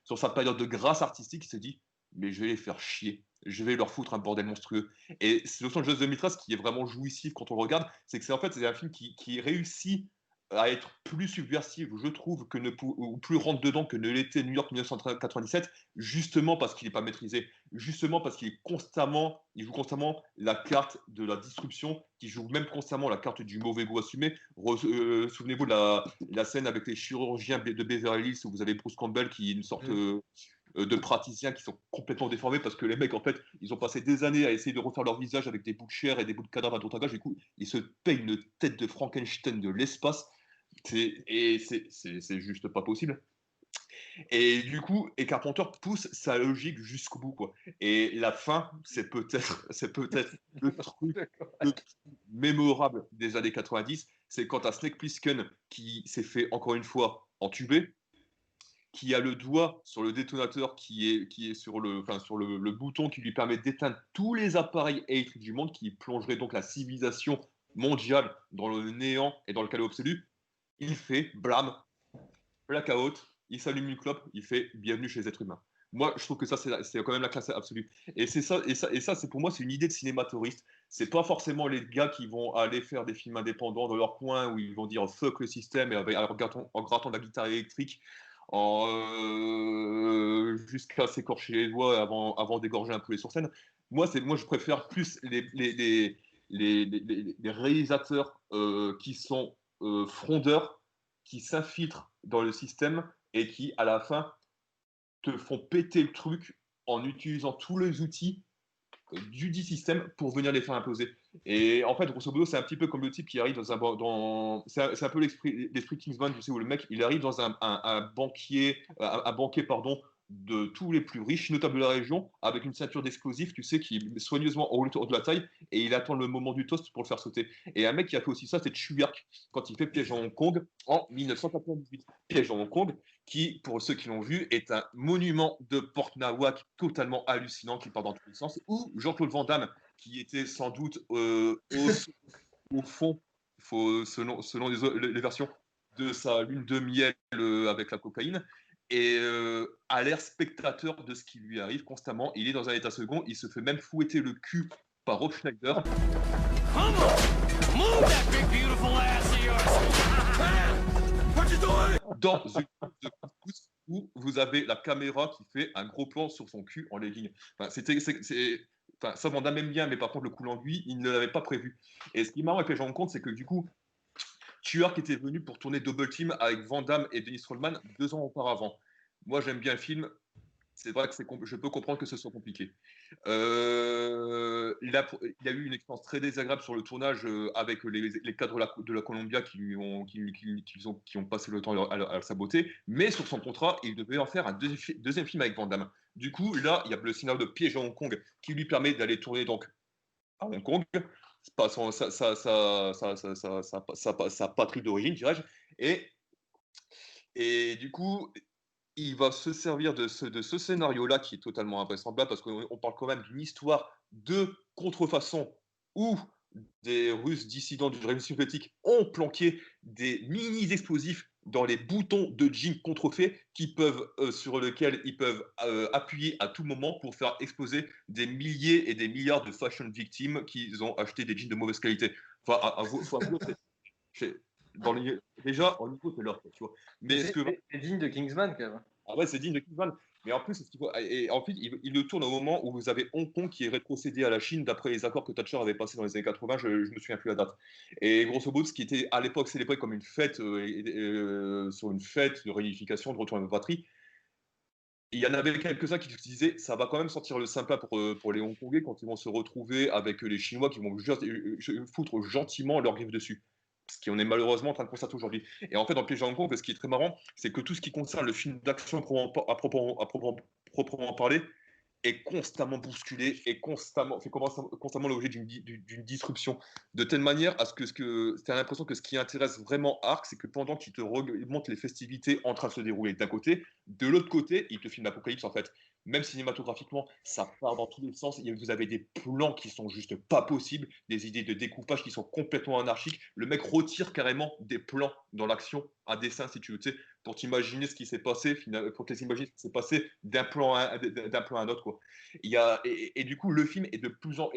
sur sa période de grâce artistique. Il s'est dit, mais je vais les faire chier. Je vais leur foutre un bordel monstrueux. Et c'est Los Angeles 2013 qui est vraiment jouissif quand on le regarde. C'est que c'est un film qui réussit à être plus subversif, je trouve, ou plus rentre dedans que ne l'était New York 1997, justement parce qu'il n'est pas maîtrisé, justement parce qu'il joue constamment la carte de la disruption, qui joue même constamment la carte du mauvais goût assumé. Souvenez-vous de la scène avec les chirurgiens de Beverly Hills, où vous avez Bruce Campbell qui est une sorte de praticiens qui sont complètement déformés parce que les mecs, en fait, ils ont passé des années à essayer de refaire leur visage avec des bouts de chair et des bouts de cadavres à droite à gauche. Du coup, ils se payent une tête de Frankenstein de l'espace. C'est juste pas possible. Et du coup, Carpenter pousse sa logique jusqu'au bout, quoi. Et la fin, c'est peut-être le truc le plus mémorable des années 90. C'est quand à Snake Plissken, qui s'est fait encore une fois entuber, qui a le doigt sur le détonateur qui est sur le bouton qui lui permet d'éteindre tous les appareils électriques du monde, qui plongerait donc la civilisation mondiale dans le néant et dans le chaos absolu. Il fait, blam, blackout, il s'allume une clope, il fait bienvenue chez les êtres humains. Moi, je trouve que ça, c'est quand même la classe absolue. Et ça, c'est pour moi, c'est une idée de cinématoriste. C'est pas forcément les gars qui vont aller faire des films indépendants dans leur coin où ils vont dire fuck le système et en grattant de la guitare électrique jusqu'à s'écorcher les doigts avant d'égorger un poulet sur scène. Moi, je préfère plus les réalisateurs qui sont frondeurs, qui s'infiltrent dans le système et qui, à la fin, te font péter le truc en utilisant tous les outils du dit système pour venir les faire imposer. Et en fait, grosso modo, c'est un petit peu comme le type qui arrive c'est un peu l'esprit Kingsman, tu sais, où le mec, il arrive dans un banquier, de tous les plus riches, notables de la région, avec une ceinture d'explosifs, tu sais, qui est soigneusement autour de la taille, et il attend le moment du toast pour le faire sauter. Et un mec qui a fait aussi ça, c'est Chuyark, quand il fait Piège en Hong Kong en 1998. Piège en Hong Kong, qui, pour ceux qui l'ont vu, est un monument de Porte-Nawak totalement hallucinant, qui part dans tous les sens, ou Jean-Claude Van Damme, qui était sans doute au fond, selon les versions, de sa lune de miel avec la cocaïne, et a l'air spectateur de ce qui lui arrive constamment. Il est dans un état second, il se fait même fouetter le cul par Rob Schneider. Dans une de couscous où vous avez la caméra qui fait un gros plan sur son cul en legging. Enfin, ça Van Damme aime bien, mais par contre, le coup l'enduit, il ne l'avait pas prévu. Et ce qui est marrant avec les gens de compte, c'est que du coup, Tueur qui était venu pour tourner Double Team avec Van Damme et Dennis Rodman 2 ans auparavant. Moi, j'aime bien le film. C'est vrai que je peux comprendre que ce soit compliqué. Il a eu une expérience très désagréable sur le tournage avec les cadres de la Columbia qui ont passé le temps à le saboter. Mais sur son contrat, il devait en faire un deuxième film avec Van Damme. Du coup, là, il y a le scénario de Piège à Hong Kong qui lui permet d'aller tourner donc à Hong Kong, sa patrie d'origine, dirais-je. Et du coup, il va se servir de ce scénario-là qui est totalement invraisemblable parce qu'on parle quand même d'une histoire de contrefaçon où des Russes dissidents du régime soviétique ont planqué des mini-explosifs dans les boutons de jeans contrefaits sur lesquels ils peuvent appuyer à tout moment pour faire exploser des milliers et des milliards de fashion victimes qui ont acheté des jeans de mauvaise qualité. Enfin, déjà, au niveau de l'ordre, tu vois. Mais c'est digne de Kingsman, quand même. Ah ouais, c'est digne de Kingsman. Mais en plus, il le tourne au moment où vous avez Hong Kong qui est rétrocédé à la Chine d'après les accords que Thatcher avait passés dans les années 80. Je me souviens plus la date. Et grosso modo, ce qui était à l'époque célébré comme une fête, sur une fête de réunification, de retour à la patrie, il y en avait quelques-uns qui se disaient ça va quand même sortir le sympa pour les Hongkongais quand ils vont se retrouver avec les Chinois qui vont juste foutre gentiment leur griffe dessus. Ce qu'on est malheureusement en train de constater aujourd'hui. Et en fait, dans le Piège à Hong Kong, ce qui est très marrant, c'est que tout ce qui concerne le film d'action à proprement parler est constamment bousculé et fait constamment l'objet d'une disruption, de telle manière à ce que tu as l'impression que ce qui intéresse vraiment Arc, c'est que pendant qu'il te montre les festivités en train de se dérouler d'un côté, de l'autre côté, il te filme l'Apocalypse en fait. Même cinématographiquement, ça part dans tous les sens. Vous avez des plans qui sont juste pas possibles, des idées de découpage qui sont complètement anarchiques. Le mec retire carrément des plans dans l'action, un dessin si tu veux, pour t'imaginer ce qui s'est passé, pour te imaginer ce qui s'est passé d'un plan à un autre, quoi. Et du coup, le film est de plus en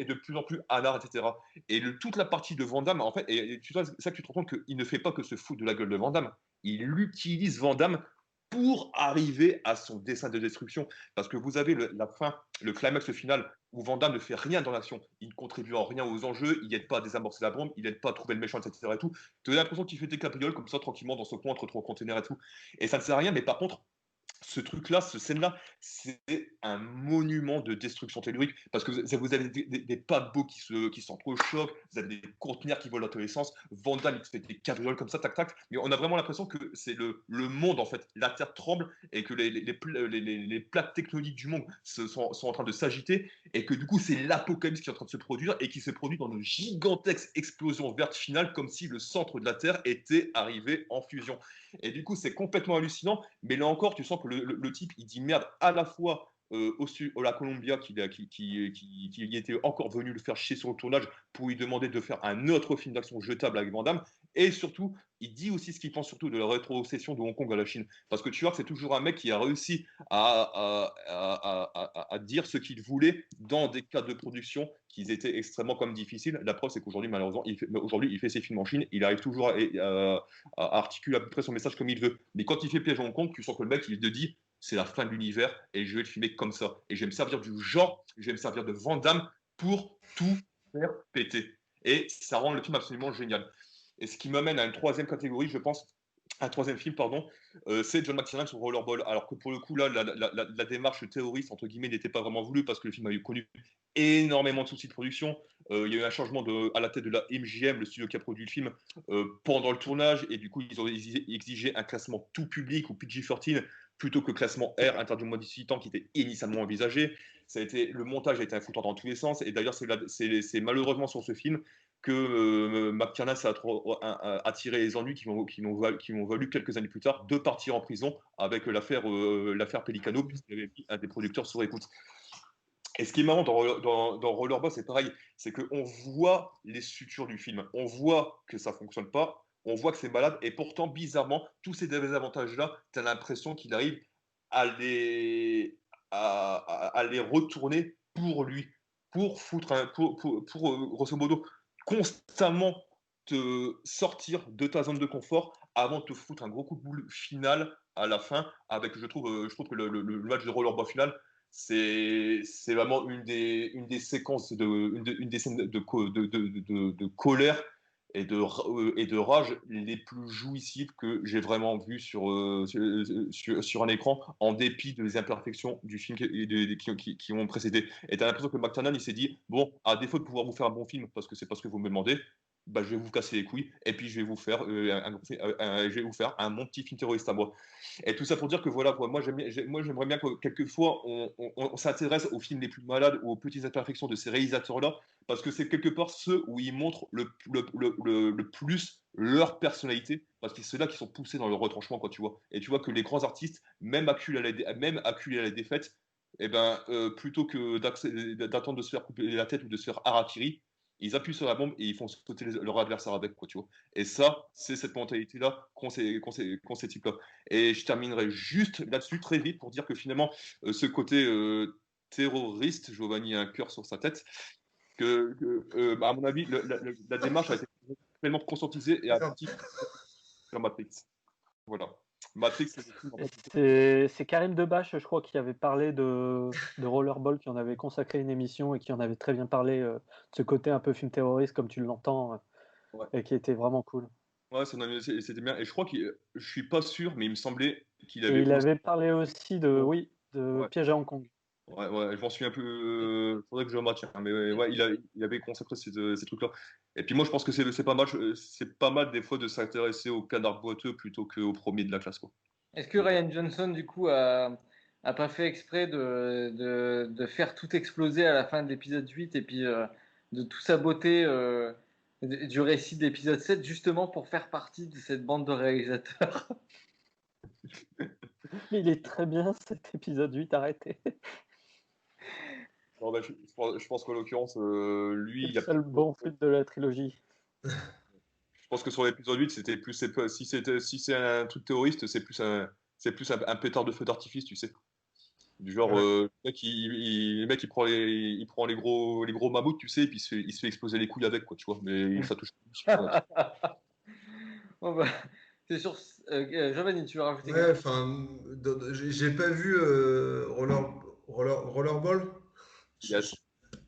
plus anard, etc. Et toute la partie de Van Damme, en fait, et tu vois, c'est ça que tu te rends compte qu'il ne fait pas que se foutre de la gueule de Van Damme. Il utilise Van Damme pour arriver à son dessin de destruction. Parce que vous avez la fin, le climax final, où Van Damme ne fait rien dans l'action. Il ne contribue en rien aux enjeux, il n'aide pas à désamorcer la bombe, il n'aide pas à trouver le méchant, etc. Et tout. Tu as l'impression qu'il fait des caprioles comme ça, tranquillement, dans ce coin, entre trois containers et tout. Et ça ne sert à rien, mais par contre, ce truc-là, ce scène-là, c'est un monument de destruction tellurique parce que vous avez des paquebots qui s'entrechoquent, vous avez des conteneurs qui volent dans tous les sens, Van Damme, il fait des cabrioles comme ça, tac, tac, mais on a vraiment l'impression que c'est le monde, en fait. La Terre tremble et que les plaques tectoniques du monde sont en train de s'agiter et que du coup, c'est l'apocalypse qui est en train de se produire et qui se produit dans une gigantesque explosion verte finale comme si le centre de la Terre était arrivé en fusion. Et du coup, c'est complètement hallucinant, mais là encore, tu sens que le type, il dit merde à la fois la Columbia qui était encore venu le faire chier sur le tournage pour lui demander de faire un autre film d'action jetable avec Van Damme, et surtout, il dit aussi ce qu'il pense surtout de la rétrocession de Hong Kong à la Chine. Parce que tu vois que c'est toujours un mec qui a réussi à dire ce qu'il voulait dans des cas de production qui étaient extrêmement comme difficiles. La preuve, c'est qu'aujourd'hui, malheureusement, il fait ses films en Chine, il arrive toujours à articuler à peu près son message comme il veut. Mais quand il fait Piège à Hong Kong, tu sens que le mec, il te dit c'est la fin de l'univers et je vais le filmer comme ça. Et je vais me servir du genre, je vais me servir de Van Damme pour tout faire péter. Et ça rend le film absolument génial. Et ce qui m'amène à une troisième catégorie, je pense, un troisième film, pardon, c'est John McTiernan sur Rollerball. Alors que pour le coup, là, la démarche terroriste, entre guillemets, n'était pas vraiment voulue parce que le film a eu connu énormément de soucis de production. Il y a eu un changement à la tête de la MGM, le studio qui a produit le film, pendant le tournage, et du coup, ils ont exigé un classement tout public ou PG-13 plutôt que classement R, interdit aux moins de 18 ans, qui était initialement envisagé. Le montage a été un foutoir dans tous les sens, et d'ailleurs, c'est malheureusement sur ce film que McTiernan a attiré les ennuis qui m'ont valu quelques années plus tard de partir en prison avec l'affaire Pelicano, puisqu'il avait mis un des producteurs sur écoute. Et ce qui est marrant dans Rollerball, c'est pareil, c'est qu'on voit les sutures du film, on voit que ça ne fonctionne pas, on voit que c'est malade, et pourtant, bizarrement, tous ces désavantages-là, tu as l'impression qu'il arrive à les retourner pour lui, pour grosso modo, constamment te sortir de ta zone de confort avant de te foutre un gros coup de boule final à la fin, avec, je trouve que le match de rollerball final, c'est vraiment une des séquences, une des scènes de colère et de rage les plus jouissives que j'ai vraiment vues sur un écran, en dépit des imperfections du film qui ont précédé. Et tu as l'impression que McTiernan, il s'est dit, bon, à défaut de pouvoir vous faire un bon film, parce que c'est pas ce que vous me demandez, bah, je vais vous casser les couilles, et puis je vais vous faire, un mon petit film terroriste à moi. Et tout ça pour dire que voilà, quoi, moi j'aimerais bien que quelquefois on s'intéresse aux films les plus malades ou aux petites imperfections de ces réalisateurs-là, parce que c'est quelque part ceux où ils montrent le plus leur personnalité, parce que c'est là qu'ils sont poussés dans le retranchement, quoi, tu vois. Et tu vois que les grands artistes, même acculés à la défaite, eh ben, plutôt que d'attendre de se faire couper la tête ou de se faire harakiri, ils appuient sur la bombe et ils font sauter leur adversaire avec, quoi, tu vois. Et ça, c'est cette mentalité-là qu'ont ces types-là. Et je terminerai juste là-dessus très vite pour dire que finalement, ce côté terroriste, Giovanni a un cœur sur sa tête, bah, à mon avis, la démarche a été pleinement conscientisée et aboutie sur Matrix. Voilà. Matrix, c'est Karim Debache, je crois, qui avait parlé de Rollerball, qui en avait consacré une émission et qui en avait très bien parlé de ce côté un peu film terroriste, comme tu l'entends, ouais. Et qui était vraiment cool. Ouais, c'était bien. Et je crois je suis pas sûr, mais il me semblait qu'il avait. Et il avait parlé aussi de ouais. Piège à Hong Kong. Ouais, je m'en souviens un peu. Faudrait que je le mette, mais ouais, il avait consacré ces trucs-là. Et puis moi, je pense que c'est pas mal des fois de s'intéresser au canard boiteux plutôt qu'au premier de la classe, quoi. Est-ce que Rian Johnson, du coup, a pas fait exprès de faire tout exploser à la fin de l'épisode 8 et puis de tout saboter du récit de l'épisode 7, justement pour faire partie de cette bande de réalisateurs? Mais il est très bien cet épisode 8, arrêtez. Non, bah, je pense qu'en l'occurrence, lui, il a le bon film de la trilogie. Je pense que sur l'épisode 8, c'était plus, si c'est un truc terroriste, c'est plus un pétard de feu d'artifice, tu sais. Du genre, le mec, il prend les gros mammouths, tu sais, et puis il se fait exploser les couilles avec, quoi, tu vois. Mais ça touche. Bon, bah, c'est sûr. Giovanni, tu veux rajouter quelque chose? Enfin, j'ai pas vu Rollerball. Yes.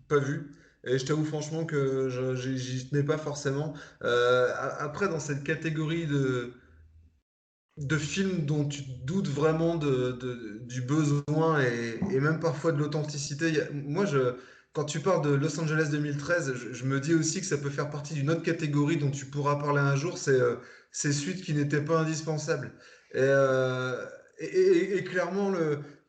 Pas vu. Et je t'avoue franchement que j'y tenais pas forcément. Après, dans cette catégorie de films dont tu doutes vraiment du besoin et même parfois de l'authenticité, moi, quand tu parles de Los Angeles 2013, je me dis aussi que ça peut faire partie d'une autre catégorie dont tu pourras parler un jour, c'est ces suites qui n'étaient pas indispensables. Et clairement,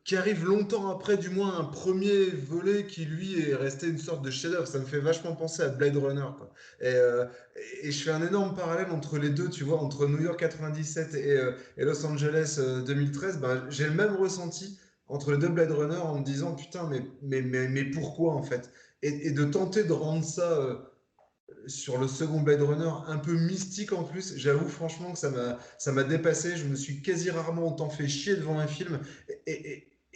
qui arrive longtemps après, du moins, un premier volet qui, lui, est resté une sorte de chef-d'œuvre. Ça me fait vachement penser à Blade Runner, quoi. Et je fais un énorme parallèle entre les deux, tu vois, entre New York 97 et Los Angeles 2013. Ben, j'ai le même ressenti entre les deux Blade Runner en me disant, putain, mais pourquoi, en fait? Et de tenter de rendre ça... sur le second Blade Runner, un peu mystique en plus, j'avoue franchement que ça m'a dépassé. Je me suis quasi rarement autant fait chier devant un film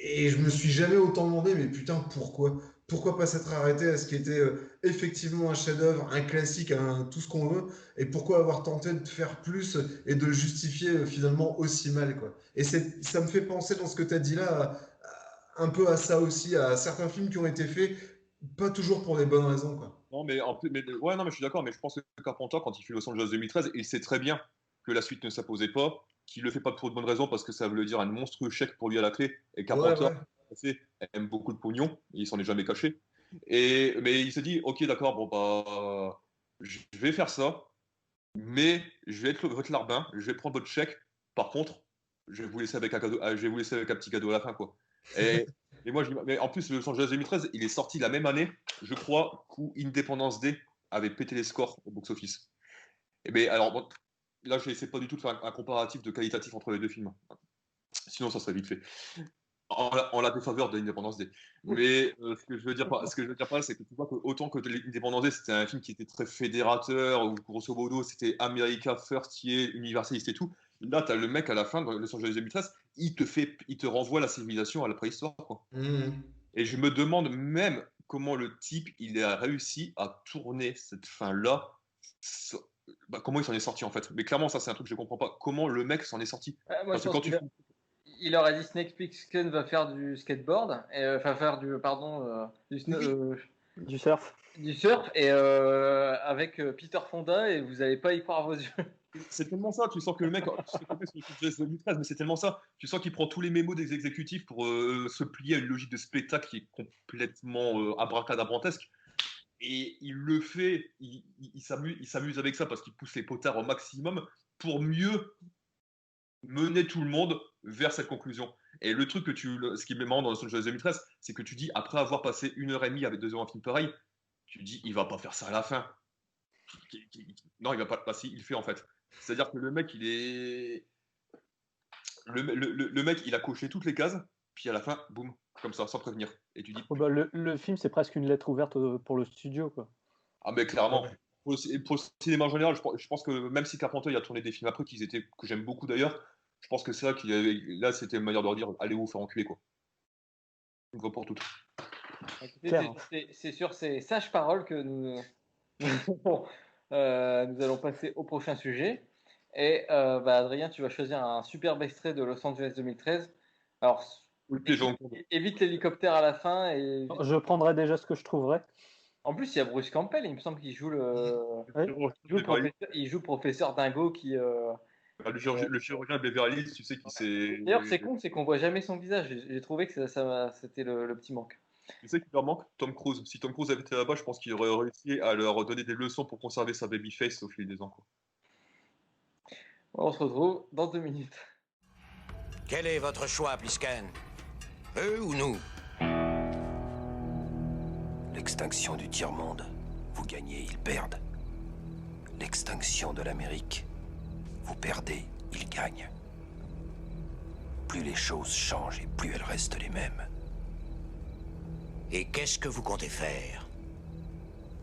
et je me suis jamais autant demandé, mais putain, pourquoi? Pourquoi pas s'être arrêté à ce qui était effectivement un chef-d'œuvre, un classique, tout ce qu'on veut, et pourquoi avoir tenté de faire plus et de justifier finalement aussi mal, quoi. Et ça me fait penser dans ce que tu as dit là, un peu à ça aussi, à certains films qui ont été faits, pas toujours pour des bonnes raisons, quoi. Non, mais je suis d'accord, mais je pense que Carpenter, quand il fait Los Angeles 2013, il sait très bien que la suite ne s'imposait pas, qu'il le fait pas pour de bonnes raisons, parce que ça veut dire un monstrueux chèque pour lui à la clé, et Carpenter aime beaucoup de pognon, il s'en est jamais caché. Mais il se dit, ok, d'accord, bon, bah, je vais faire ça, mais je vais être le larbin, je vais prendre votre chèque, par contre, je vais vous laisser avec un cadeau, je vais vous laisser avec un petit cadeau à la fin, quoi. Et moi, mais en plus, le Los Angeles 2013, il est sorti la même année, je crois, où Independence Day avait pété les scores au box-office. Et bien, alors, bon, là, je n'essaie pas du tout de faire un comparatif de qualitatif entre les deux films. Sinon, ça serait vite fait. En la défaveur de Independence Day. Mais ce que je veux dire par là, c'est que tu vois que autant que Independence Day, c'était un film qui était très fédérateur, où grosso modo, c'était America First, universaliste et tout. Là, tu as le mec à la fin de Los Angeles 2013, il te renvoie la civilisation à la préhistoire, quoi. Et je me demande même comment le type il a réussi à tourner cette fin-là. Comment il s'en est sorti en fait. Mais clairement, ça c'est un truc que je comprends pas. Comment le mec s'en est sorti? Moi, je pense il leur a dit Snake Plissken va faire du skateboard, enfin faire du Du surf. du surf, et avec Peter Fonda, et vous n'allez pas y croire vos yeux. C'est tellement ça, tu sens que le mec, tu sais que c'est 2013, mais c'est tellement ça. Tu sens qu'il prend tous les mémos des exécutifs pour se plier à une logique de spectacle qui est complètement abracadabrantesque. Et il le fait, il s'amuse avec ça parce qu'il pousse les potards au maximum pour mieux mener tout le monde vers cette conclusion. Et le truc ce qui est marrant dans Los Angeles 2013, c'est que tu dis, après avoir passé 1h30 avec 2 heures un film pareil, tu dis, il va pas faire ça à la fin. Non, il va pas. Bah, si, il le fait en fait. C'est-à-dire que le mec, il est. Le mec, il a coché toutes les cases, puis à la fin, boum, comme ça, sans prévenir. Et tu dis. Oh, bah, le film, c'est presque une lettre ouverte pour le studio, quoi. Ah, mais clairement. Pour le cinéma en général, je pense que même si Carpenter il a tourné des films après que j'aime beaucoup d'ailleurs, je pense que c'est ça là, c'était une manière de leur dire allez vous faire enculer, quoi. Une fois pour toutes. Écoutez, c'est sur ces sages paroles que nous allons passer au prochain sujet. Et Adrien, tu vas choisir un superbe extrait de Los Angeles 2013. Alors, évite l'hélicoptère à la fin. Je prendrai déjà ce que je trouverai. En plus, il y a Bruce Campbell, il me semble qu'il joue il joue le professeur Dingo qui. Le chirurgien Beverly Hills, tu sais qui c'est. D'ailleurs, c'est qu'on voit jamais son visage. J'ai trouvé que c'était le petit manque. Tu sais qu'il leur manque Tom Cruise. Si Tom Cruise avait été là-bas, je pense qu'il aurait réussi à leur donner des leçons pour conserver sa babyface au fil des ans, quoi. On se retrouve dans 2 minutes. Quel est votre choix, Plisken? Eux ou nous? L'extinction du tiers-monde. Vous gagnez, ils perdent. L'extinction de l'Amérique. Vous perdez, ils gagnent. Plus les choses changent et plus elles restent les mêmes. Et qu'est-ce que vous comptez faire?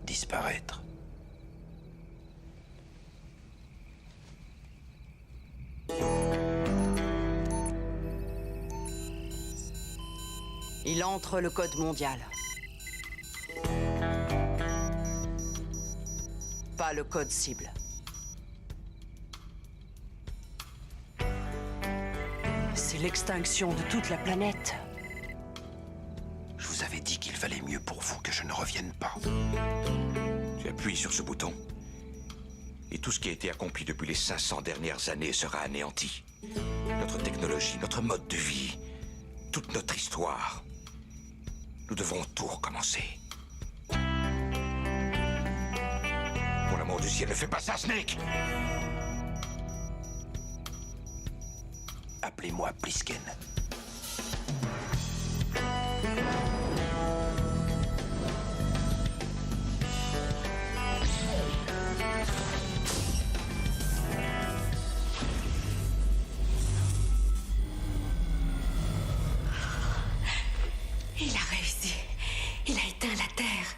Disparaître. Il entre le code mondial. Pas le code cible. C'est l'extinction de toute la planète. Je vous avais dit qu'il valait mieux pour vous que je ne revienne pas. Tu appuies sur ce bouton, et tout ce qui a été accompli depuis les 500 dernières années sera anéanti. Notre technologie, notre mode de vie, toute notre histoire. Nous devons tout recommencer. Pour l'amour du ciel, ne fais pas ça, Snake! Appelez-moi Plisken. Il a réussi. Il a éteint la Terre.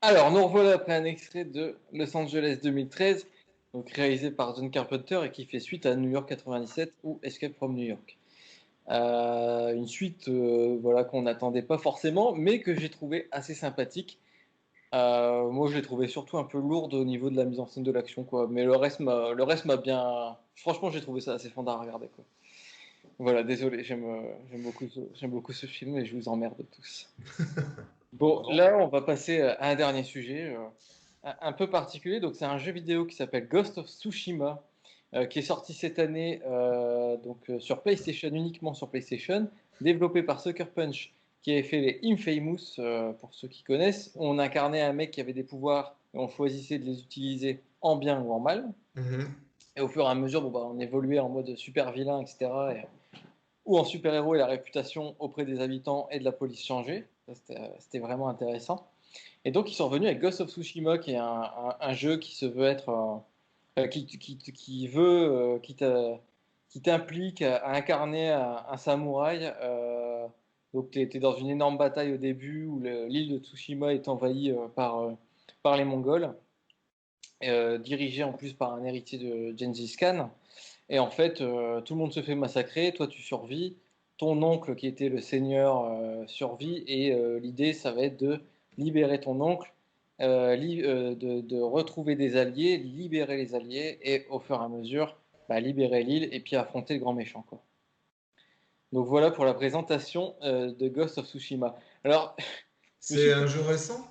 Alors, nous revoilà après un extrait de Los Angeles 2013, donc réalisé par John Carpenter et qui fait suite à New York 97 ou Escape from New York. Une suite qu'on n'attendait pas forcément, mais que j'ai trouvé assez sympathique. Moi, je l'ai trouvé surtout un peu lourde au niveau de la mise en scène de l'action, quoi. Mais le reste m'a bien. Franchement, j'ai trouvé ça assez fandard à regarder, quoi. Voilà, désolé, j'aime beaucoup ce film et je vous emmerde tous. Bon, là, on va passer à un dernier sujet un peu particulier. Donc, c'est un jeu vidéo qui s'appelle Ghost of Tsushima, qui est sorti cette année sur PlayStation, uniquement sur PlayStation, développé par Sucker Punch, qui avait fait les Infamous, pour ceux qui connaissent. On incarnait un mec qui avait des pouvoirs et on choisissait de les utiliser en bien ou en mal. Mm-hmm. Et au fur et à mesure, on évoluait en mode super vilain, etc. Ou en super-héros, et la réputation auprès des habitants et de la police changeait. C'était vraiment intéressant. Et donc, ils sont revenus avec Ghost of Tsushima, qui est un jeu qui se veut être... qui t'implique à incarner un samouraï. Donc, tu es dans une énorme bataille au début où l'île de Tsushima est envahie par les Mongols, dirigée en plus par un héritier de Gengis Khan. Et en fait, tout le monde se fait massacrer, toi tu survis, ton oncle qui était le seigneur survit, et l'idée ça va être de libérer ton oncle, de retrouver des alliés, libérer les alliés, et au fur et à mesure, libérer l'île et puis affronter le grand méchant, quoi. Donc voilà pour la présentation de Ghost of Tsushima. Alors, C'est un jeu récent?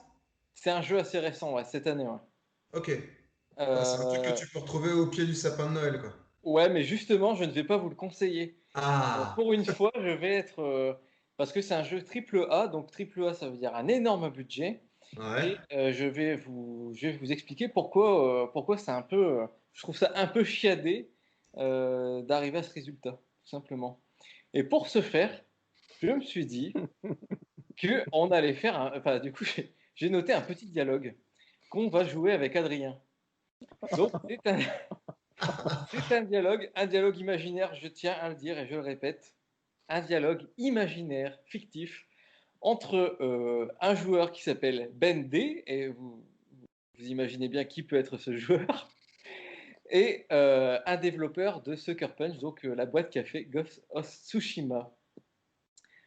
c'est un jeu assez récent, ouais, cette année. Ouais. Ok. Ah, c'est un truc que tu peux retrouver au pied du sapin de Noël, quoi. Ouais, mais justement, je ne vais pas vous le conseiller. Ah, Pour une fois, je vais être... parce que c'est un jeu triple A, donc triple A, ça veut dire un énorme budget. ouais. Et je vais vous expliquer pourquoi c'est un peu... je trouve ça un peu chiadé d'arriver à ce résultat, tout simplement. Et pour ce faire, je me suis dit qu'on allait faire... Enfin, du coup, j'ai noté un petit dialogue qu'on va jouer avec Adrien. Donc, c'est un dialogue imaginaire, je tiens à le dire et je le répète, un dialogue imaginaire, fictif, entre un joueur qui s'appelle Ben D, et vous imaginez bien qui peut être ce joueur, et un développeur de Sucker Punch, donc la boîte qui a fait Ghost of Tsushima.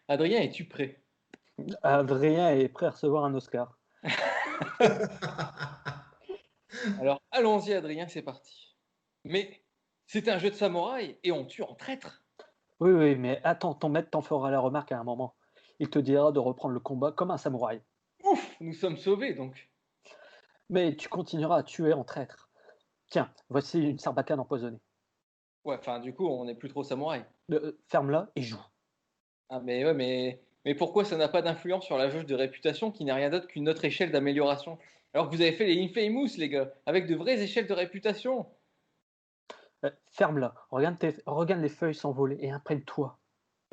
Adrien, es-tu prêt? Adrien est prêt à recevoir un Oscar. Alors, allons-y, Adrien, c'est parti. Mais c'est un jeu de samouraï et on tue en traître. Oui, mais attends, ton maître t'en fera la remarque à un moment. Il te dira de reprendre le combat comme un samouraï. Ouf, nous sommes sauvés donc. Mais tu continueras à tuer en traître. Tiens, voici une sarbacane empoisonnée. Ouais, enfin, du coup, on n'est plus trop samouraï. Ferme-la et joue. Ah, mais ouais, mais pourquoi ça n'a pas d'influence sur la jauge de réputation qui n'est rien d'autre qu'une autre échelle d'amélioration? Alors que vous avez fait les Infamous, les gars, avec de vraies échelles de réputation. Ferme-la, regarde les feuilles s'envoler et imprègne-toi.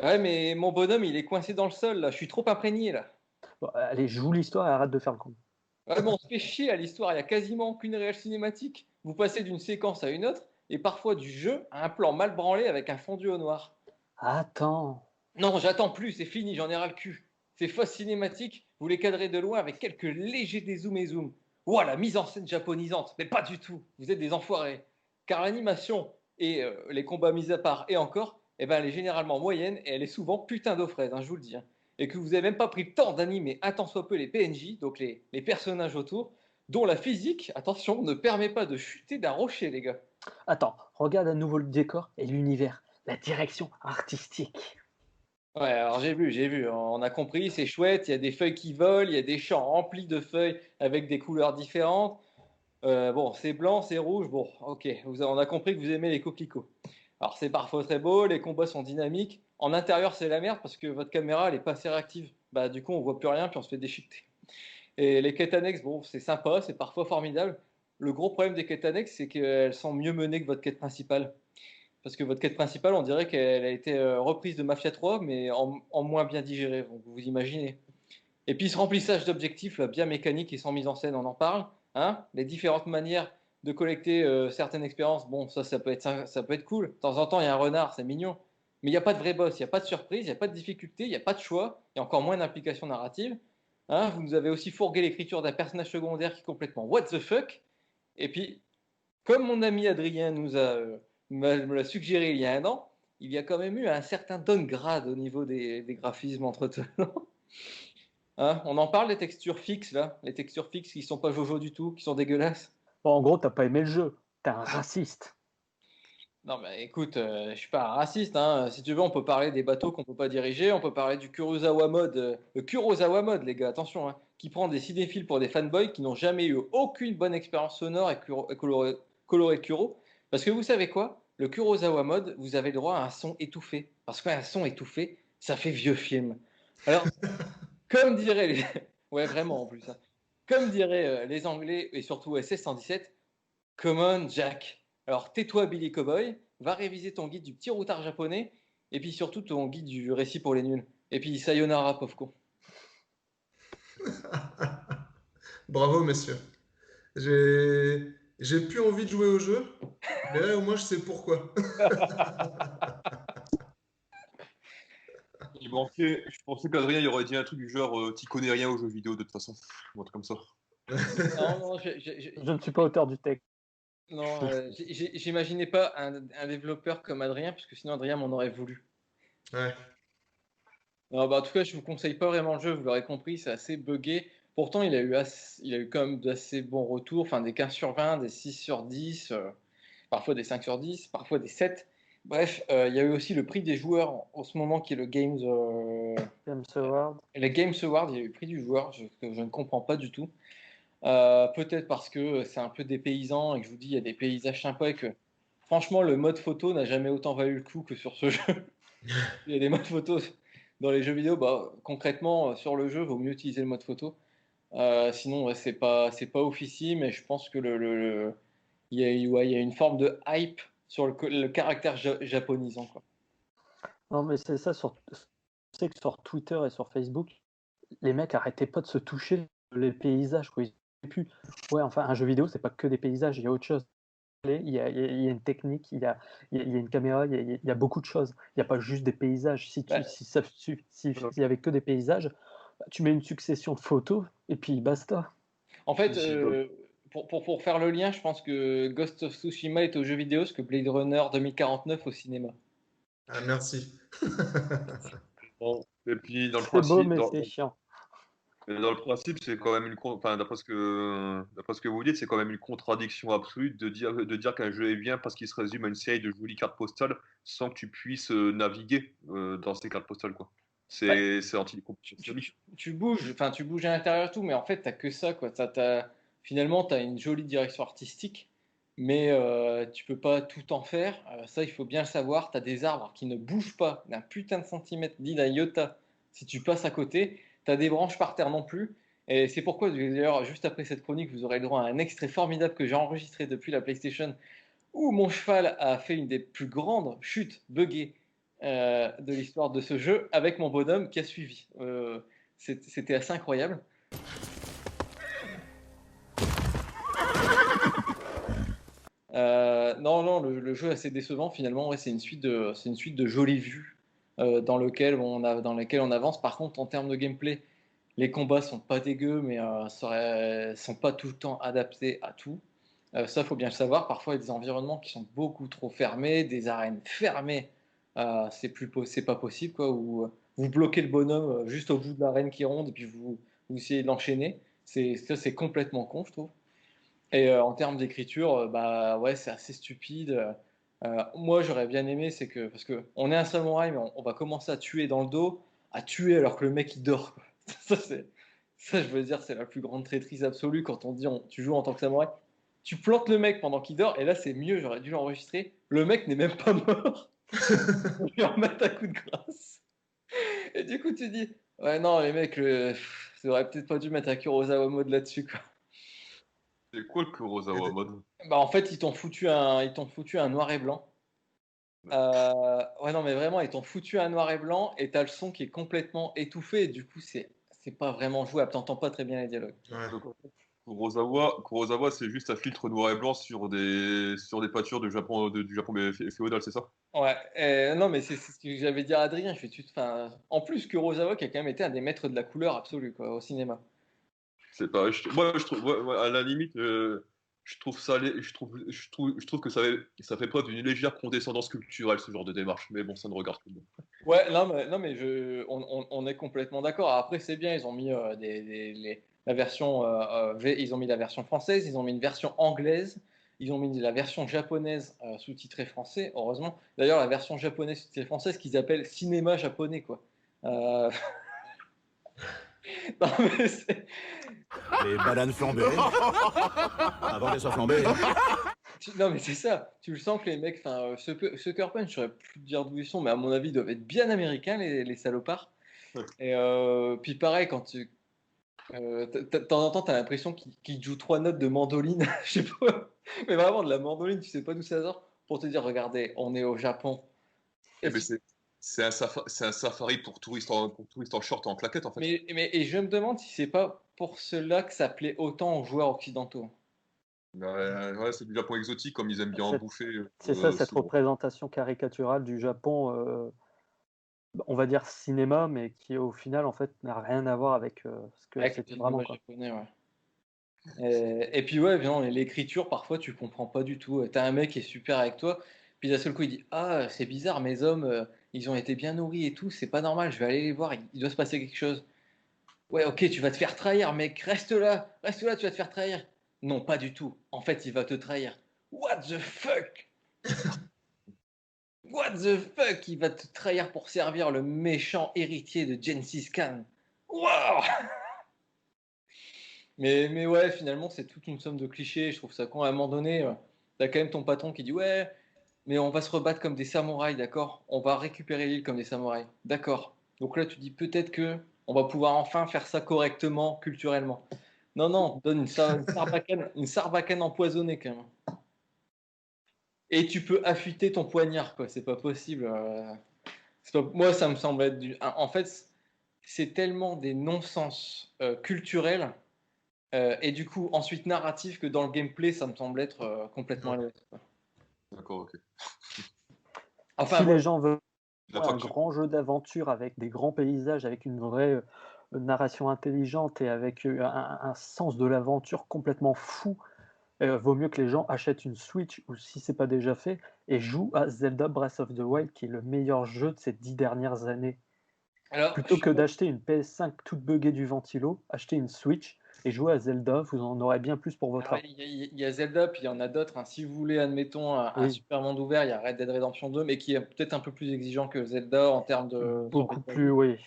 Ouais, mais mon bonhomme, il est coincé dans le sol, là. Je suis trop imprégné, là. Bon, allez, joue l'histoire et arrête de faire le con. Ouais, mais on se fait chier à l'histoire, il n'y a quasiment aucune réelle cinématique. Vous passez d'une séquence à une autre, et parfois du jeu à un plan mal branlé avec un fondu au noir. Attends. Non, j'attends plus, c'est fini, j'en ai ras le cul. Ces fausses cinématiques, vous les cadrez de loin avec quelques légers dézooms et zooms. Ouah, la mise en scène japonisante, mais pas du tout, vous êtes des enfoirés. Car l'animation et les combats mis à part, et encore, eh ben, elle est généralement moyenne et elle est souvent putain d'eau fraise, hein, je vous le dis. Hein. Et que vous n'avez même pas pris le temps d'animer un tant soit peu les PNJ, donc les personnages autour, dont la physique, attention, ne permet pas de chuter d'un rocher, les gars. Attends, regarde à nouveau le décor et l'univers, la direction artistique. Ouais, alors j'ai vu, on a compris, c'est chouette, il y a des feuilles qui volent, il y a des champs remplis de feuilles avec des couleurs différentes. Bon, c'est blanc, c'est rouge, bon, ok, on a compris que vous aimez les coquelicots. Alors c'est parfois très beau, les combats sont dynamiques. En intérieur, c'est la merde parce que votre caméra, elle est pas assez réactive. Bah du coup, on voit plus rien, puis on se fait déchiqueter. Et les quêtes annexes, bon, c'est sympa, c'est parfois formidable. Le gros problème des quêtes annexes, c'est qu'elles sont mieux menées que votre quête principale. Parce que votre quête principale, on dirait qu'elle a été reprise de Mafia 3, mais en moins bien digérée, donc vous imaginez. Et puis ce remplissage d'objectifs, là, bien mécanique et sans mise en scène, on en parle. Hein, les différentes manières de collecter certaines expériences, bon, ça peut être cool. De temps en temps, il y a un renard, c'est mignon. Mais il n'y a pas de vrai boss, il n'y a pas de surprise, il n'y a pas de difficulté, il n'y a pas de choix, et encore moins d'implication narrative. Hein, vous nous avez aussi fourgué l'écriture d'un personnage secondaire qui est complètement what the fuck. Et puis, comme mon ami Adrien me l'a suggéré il y a un an, il y a quand même eu un certain downgrade au niveau des graphismes entre-temps. Hein, on en parle des textures fixes, là, les textures fixes qui sont pas jojo du tout, qui sont dégueulasses. Bon, en gros, t'as pas aimé le jeu, t'es un raciste. Non, mais écoute, je suis pas un raciste. Hein. Si tu veux, on peut parler des bateaux qu'on peut pas diriger, on peut parler du Kurosawa Mode, le Kurosawa Mode, les gars, attention, hein, qui prend des cinéphiles pour des fanboys qui n'ont jamais eu aucune bonne expérience sonore et coloré Kuro. Parce que vous savez quoi? Le Kurosawa Mode, vous avez le droit à un son étouffé. Parce qu'un son étouffé, ça fait vieux film. Alors, comme diraient les... Ouais, vraiment, en plus. Hein. Comme diraient les Anglais, et surtout SS-117, come on, Jack. Alors, tais-toi, Billy Cowboy, va réviser ton guide du petit routard japonais, et puis surtout ton guide du récit pour les nuls. Et puis, sayonara, pauvre con. Bravo, messieurs. J'ai plus envie de jouer au jeu, mais là, au moins, je sais pourquoi. Il manquait, je pensais qu'Adrien il aurait dit un truc du genre t'y connais rien aux jeux vidéo de toute façon, ou un truc comme ça. Non, je ne suis pas auteur du texte. Non, j'imaginais pas un développeur comme Adrien, parce que sinon Adrien m'en aurait voulu. Ouais. Non, bah, en tout cas, je vous conseille pas vraiment le jeu, vous l'aurez compris, c'est assez buggé. Pourtant, il a eu quand même d'assez bons retours, enfin des 15 sur 20, des 6 sur 10, parfois des 5 sur 10, parfois des 7. Bref, il y a eu aussi le prix des joueurs en ce moment qui est le Games Award. Les Games Awards, il y a eu le prix du joueur que je ne comprends pas du tout. Peut-être parce que c'est un peu dépaysant et que je vous dis, il y a des paysages sympas et que franchement, le mode photo n'a jamais autant valu le coup que sur ce jeu. Il y a des modes photo dans les jeux vidéo. Bah, concrètement, sur le jeu, il vaut mieux utiliser le mode photo. Sinon, ouais, c'est pas officiel, mais je pense que il y a une forme de hype sur le caractère japonisant, quoi. Non, mais c'est ça, je sais que sur Twitter et sur Facebook, les mecs arrêtaient pas de se toucher les paysages, quoi. Ils auraient pu... Ouais, enfin, un jeu vidéo, c'est pas que des paysages, il y a autre chose. Il y a une technique, il y a une caméra, il y a beaucoup de choses. Il n'y a pas juste des paysages. S'il n'y avait que des paysages, bah, tu mets une succession de photos et puis basta. En fait, pour faire le lien, je pense que Ghost of Tsushima est au jeu vidéo, ce que Blade Runner 2049 au cinéma. Ah, merci. Bon. Et puis, dans le C'est principe, beau, mais c'est chiant. dans le principe, c'est quand même d'après ce que vous dites, c'est quand même une contradiction absolue de dire qu'un jeu est bien parce qu'il se résume à une série de jolies cartes postales sans que tu puisses naviguer dans ces cartes postales, quoi. C'est anti-compétitif. Tu bouges à l'intérieur et tout, mais en fait, t'as que ça, quoi. Finalement, tu as une jolie direction artistique, mais tu peux pas tout en faire. Ça, il faut bien le savoir. Tu as des arbres qui ne bougent pas d'un putain de centimètre, ni d'un iota, si tu passes à côté. Tu as des branches par terre non plus. Et c'est pourquoi, d'ailleurs, juste après cette chronique, vous aurez le droit à un extrait formidable que j'ai enregistré depuis la PlayStation, où mon cheval a fait une des plus grandes chutes buggées de l'histoire de ce jeu, avec mon bonhomme qui a suivi. C'était assez incroyable. Non, le jeu est assez décevant finalement. Ouais, c'est une suite de jolies vues dans lesquelles on avance. Par contre, en termes de gameplay, les combats sont pas dégueux, mais sont pas tout le temps adaptés à tout. Ça, faut bien le savoir. Parfois, il y a des environnements qui sont beaucoup trop fermés, des arènes fermées. C'est pas possible, quoi. Où vous bloquez le bonhomme juste au bout de l'arène qui ronde et puis vous essayez de l'enchaîner. C'est complètement con, je trouve. Et en termes d'écriture, bah ouais, c'est assez stupide. Moi, j'aurais bien aimé, parce que on est un samouraï, mais on va commencer à tuer dans le dos, à tuer alors que le mec il dort, quoi. Ça, je veux dire, c'est la plus grande traîtrise absolue quand on dit tu joues en tant que samouraï. Tu plantes le mec pendant qu'il dort, et là c'est mieux, j'aurais dû l'enregistrer. Le mec n'est même pas mort. On lui remet un coup de grâce. Et du coup, tu dis, ouais, non, les mecs, ça aurait peut-être pas dû mettre un Kurosawa mode là-dessus, quoi. C'est quoi le Kurosawa mode? Bah en fait, ils t'ont foutu un noir et blanc. Ouais, non, mais vraiment, ils t'ont foutu un noir et blanc et t'as le son qui est complètement étouffé. Et du coup, c'est pas vraiment jouable. T'entends pas très bien les dialogues. Ouais. Kurosawa, c'est juste un filtre noir et blanc sur des peintures du Japon féodal, c'est ça? Ouais. Non, mais c'est ce que j'avais dit à Adrien. En plus, Kurosawa qui a quand même été un des maîtres de la couleur absolue, quoi, au cinéma. C'est pas. Moi, je trouve, à la limite, je trouve que ça fait preuve d'une légère condescendance culturelle, ce genre de démarche. Mais bon, ça ne regarde que moi. Ouais, non, mais on est complètement d'accord. Après, c'est bien, ils ont mis la version, ils ont mis la version française, ils ont mis une version anglaise, ils ont mis la version japonaise sous-titrée français, heureusement. D'ailleurs, la version japonaise sous-titrée française qu'ils appellent cinéma japonais, quoi. Non, mais les bananes flambées. Avant qu'elles soient flambées. Non, mais c'est ça. Tu le sens que les mecs, Sucker Punch, je saurais plus te dire d'où ils sont, mais à mon avis, ils doivent être bien américains, les salopards. Et puis pareil, quand de temps en temps, t'as l'impression qu'ils jouent 3 notes de mandoline, je sais pas, mais vraiment de la mandoline, tu sais pas d'où ça sort, pour te dire, regardez, on est au Japon. Mais c'est un safari pour touristes en short et en claquette, en fait. Et je me demande si c'est pas pour cela que ça plaît autant aux joueurs occidentaux. Ouais, c'est du Japon exotique, comme ils aiment bien en bouffer. C'est ça, cette représentation caricaturale du Japon, on va dire cinéma, mais qui au final, en fait, n'a rien à voir avec ce que c'était vraiment, quoi. Japonais, ouais. Et puis, ouais, bien, l'écriture, parfois, tu comprends pas du tout. T'as un mec qui est super avec toi, puis d'un seul coup, il dit, ah, c'est bizarre, mes hommes, ils ont été bien nourris et tout, c'est pas normal, je vais aller les voir, il doit se passer quelque chose. Ouais, ok, tu vas te faire trahir, mec, reste là, tu vas te faire trahir. Non, pas du tout. En fait, il va te trahir. What the fuck? What the fuck, il va te trahir pour servir le méchant héritier de Gengis Khan. Wow. Mais ouais, finalement, c'est toute une somme de clichés. Je trouve ça con. À un moment donné, t'as quand même ton patron qui dit ouais, mais on va se rebattre comme des samouraïs, d'accord? On va récupérer l'île comme des samouraïs, d'accord? Donc là, tu dis peut-être que on va pouvoir enfin faire ça correctement, culturellement. Non, donne une sarbacane empoisonnée quand même. Et tu peux affûter ton poignard, quoi. C'est pas possible. Moi, ça me semble être En fait, c'est tellement des non-sens culturels et du coup ensuite narratifs que dans le gameplay, ça me semble être complètement à l'ouest. D'accord, ok. Enfin, si les gens veulent un grand jeu d'aventure avec des grands paysages, avec une vraie narration intelligente et avec un sens de l'aventure complètement fou, vaut mieux que les gens achètent une Switch, ou si c'est pas déjà fait, et jouent à Zelda Breath of the Wild, qui est le meilleur jeu de ces 10 dernières années. Alors, plutôt que d'acheter une PS5 toute buggée du ventilo, achetez une Switch et jouez à Zelda, vous en aurez bien plus pour votre argent. Il y a Zelda, puis il y en a d'autres. Hein. Si vous voulez, admettons, un super monde ouvert, il y a Red Dead Redemption 2, mais qui est peut-être un peu plus exigeant que Zelda en termes de... Beaucoup plus, oui.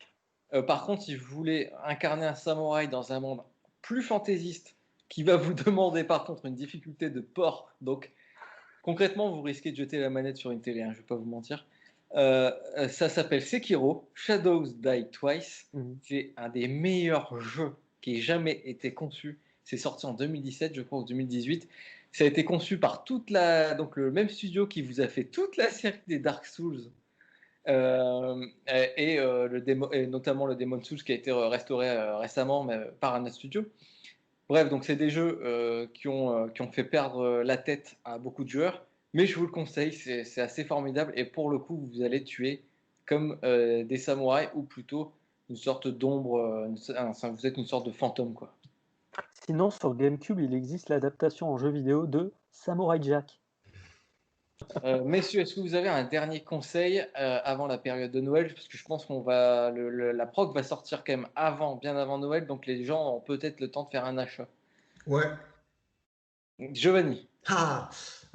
Par contre, si vous voulez incarner un samouraï dans un monde plus fantaisiste, qui va vous demander par contre une difficulté de port, donc concrètement, vous risquez de jeter la manette sur une télé, hein, je ne vais pas vous mentir. Ça s'appelle Sekiro, Shadows Die Twice. C'est un des meilleurs jeux qui ait jamais été conçu. C'est sorti en 2017, je crois, ou 2018. Ça a été conçu par donc le même studio qui vous a fait toute la série des Dark Souls et notamment le Demon Souls qui a été restauré récemment par un autre studio. Bref, donc c'est des jeux qui ont fait perdre la tête à beaucoup de joueurs. Mais je vous le conseille, c'est assez formidable. Et pour le coup, vous allez tuer comme des samouraïs, ou plutôt une sorte d'ombre. Vous êtes une sorte de fantôme, quoi. Sinon, sur GameCube, il existe l'adaptation en jeu vidéo de Samurai Jack. Messieurs, est-ce que vous avez un dernier conseil avant la période de Noël? Parce que je pense qu'on la prog va sortir quand même bien avant Noël. Donc les gens ont peut-être le temps de faire un achat. Ouais. Giovanni.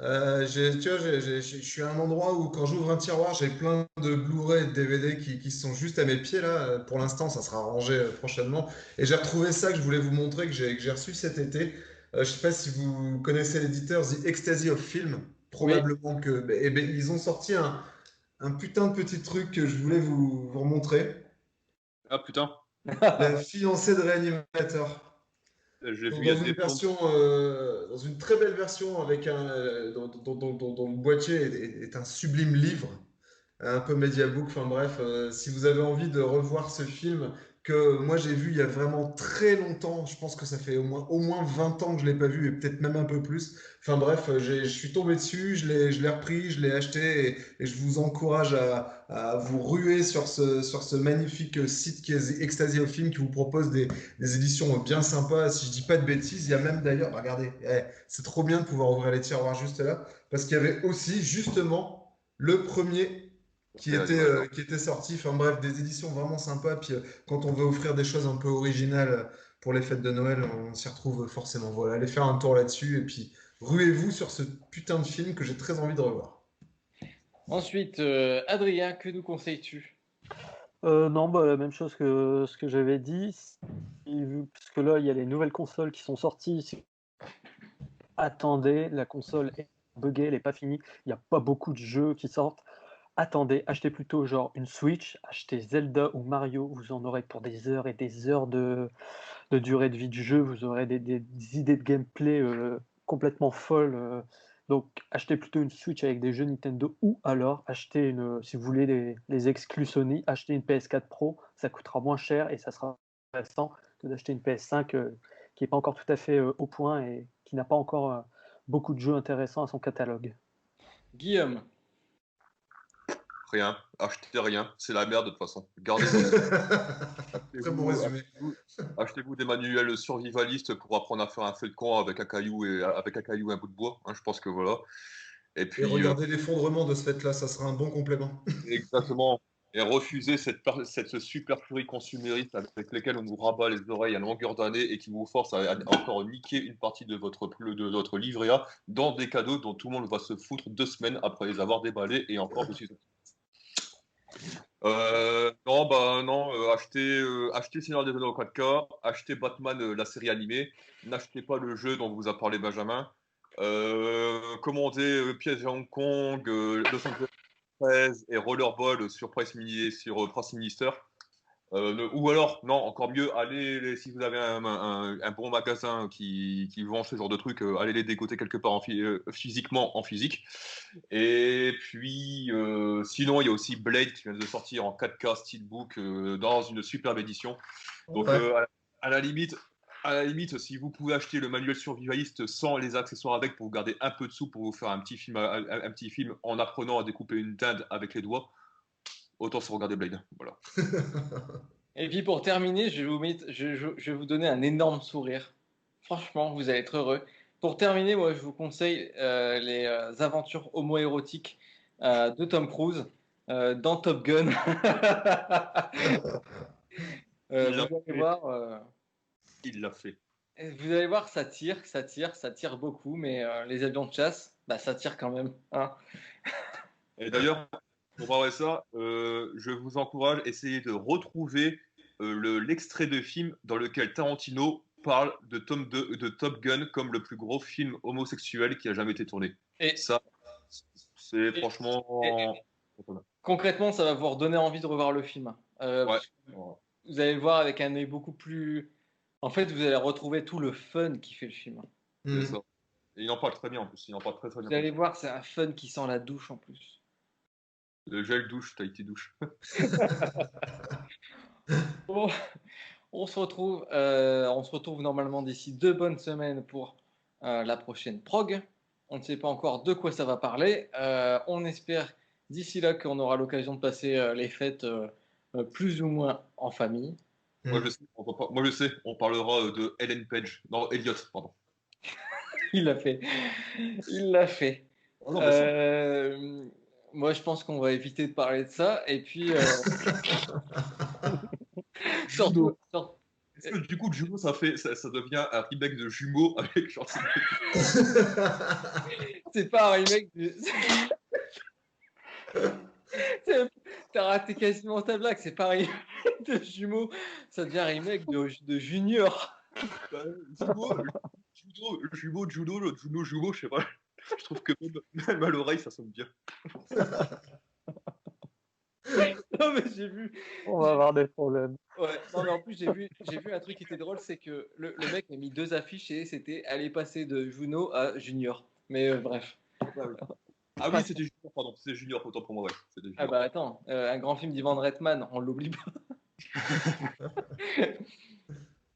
Je suis à un endroit où quand j'ouvre un tiroir, j'ai plein de Blu-ray et de DVD qui sont juste à mes pieds là. Pour l'instant, ça sera rangé prochainement. Et j'ai retrouvé ça que je voulais vous montrer, que j'ai reçu cet été. Je sais pas si vous connaissez l'éditeur The Ecstasy of Film. Probablement que... ils ont sorti un putain de petit truc que je voulais vous remontrer. Ah putain. La fiancée de Réanimateur. Dans une très belle version avec dont le boîtier est un sublime livre, un peu mediabook. Enfin bref, si vous avez envie de revoir ce film que moi j'ai vu il y a vraiment très longtemps, je pense que ça fait au moins 20 ans que je l'ai pas vu et peut-être même un peu plus. Enfin bref, je suis tombé dessus, je l'ai repris, je l'ai acheté et je vous encourage à vous ruer sur ce magnifique site qui est Ecstasy of Film, qui vous propose des éditions bien sympas. Si je dis pas de bêtises, il y a même d'ailleurs, regardez, c'est trop bien de pouvoir ouvrir les tiroirs juste là, parce qu'il y avait aussi justement le premier qui était sorti. Enfin bref, des éditions vraiment sympas. Puis quand on veut offrir des choses un peu originales pour les fêtes de Noël, on s'y retrouve forcément. Voilà, allez faire un tour là-dessus et puis ruez-vous sur ce putain de film que j'ai très envie de revoir. Ensuite, Adrien, que nous conseilles-tu? Non, la même chose que ce que j'avais dit. Parce que là, il y a les nouvelles consoles qui sont sorties. Attendez, la console est buggée, elle n'est pas finie. Il n'y a pas beaucoup de jeux qui sortent. Attendez, achetez plutôt genre une Switch, achetez Zelda ou Mario, vous en aurez pour des heures et des heures de durée de vie du jeu, vous aurez des idées de gameplay complètement folles. Donc achetez plutôt une Switch avec des jeux Nintendo, ou alors achetez si vous voulez les exclus Sony, achetez une PS4 Pro, ça coûtera moins cher et ça sera intéressant que d'acheter une PS5 qui n'est pas encore tout à fait au point et qui n'a pas encore beaucoup de jeux intéressants à son catalogue. Guillaume. Rien, achetez rien, c'est la merde de toute façon. Gardez Très bon résumé. Achetez-vous des manuels survivalistes pour apprendre à faire un feu de camp avec un caillou et un bout de bois. Hein, je pense que voilà. Et puis regardez l'effondrement de ce fait-là, ça sera un bon complément. Exactement. Et refuser cette supercherie consumériste avec laquelle on vous rabat les oreilles à longueur d'année et qui vous force à encore niquer une partie de votre livret A dans des cadeaux dont tout le monde va se foutre 2 semaines après les avoir déballés et encore je suis... achetez Seigneur des Anneaux 4K, achetez Batman la série animée, n'achetez pas le jeu dont vous a parlé Benjamin, commandez Piège à Hong Kong, Los Angeles 13 et Rollerball sur Price Minister. Ou alors, non, encore mieux, allez, si vous avez un bon magasin qui vend ce genre de trucs, allez les dégoter quelque part physiquement en physique. Et puis, sinon, il y a aussi Blade qui vient de sortir en 4K Steelbook dans une superbe édition. Donc, à la limite, si vous pouvez acheter le manuel survivaliste sans les accessoires avec pour vous garder un peu de sous pour vous faire un petit film en apprenant à découper une dinde avec les doigts, autant se regarder Blade. Voilà. Et puis pour terminer, je vais vous donner un énorme sourire. Franchement, vous allez être heureux. Pour terminer, moi, je vous conseille les aventures homoérotiques de Tom Cruise dans Top Gun. Vous allez voir. Il l'a fait. Vous allez voir, ça tire beaucoup, mais les avions de chasse, ça tire quand même. Hein. Et d'ailleurs, pour parler de ça, je vous encourage à essayer de retrouver l'extrait de film dans lequel Tarantino parle de Top Gun comme le plus gros film homosexuel qui a jamais été tourné. Et ça, c'est franchement... Concrètement, ça va vous redonner envie de revoir le film. Vous allez le voir avec un œil beaucoup plus... En fait, vous allez retrouver tout le fun qui fait le film. C'est ça. Et il en parle très bien en plus. Il en parle très bien. Vous allez voir, c'est un fun qui sent la douche en plus. Le gel douche, t'as été douche. Bon, on se retrouve normalement d'ici 2 bonnes semaines pour la prochaine prog. On ne sait pas encore de quoi ça va parler. On espère d'ici là qu'on aura l'occasion de passer les fêtes plus ou moins en famille. Moi je sais, on parlera de Ellen Page. Non, Elliot, pardon. Il l'a fait. Oh non, moi, je pense qu'on va éviter de parler de ça. Et puis, surtout. Est-ce que du coup, Jumeaux, ça devient un remake de Jumeaux avec Schwarzenegger? C'est pas un remake de. T'as raté quasiment ta blague. C'est pas un remake de Jumeaux. Ça devient un remake de Junior. Jumeaux, Juno, je sais pas. Je trouve que même à l'oreille, ça sonne bien. Non, mais j'ai vu. On va avoir des problèmes. Ouais, non, mais en plus, j'ai vu un truc qui était drôle, c'est que le mec a mis 2 affiches et c'était aller passer de Juno à Junior. Mais bref. Ah oui, c'était Junior, pardon. C'est Junior, autant pour moi, ouais. Ah bah attends, un grand film d'Ivan Reitman, on l'oublie pas.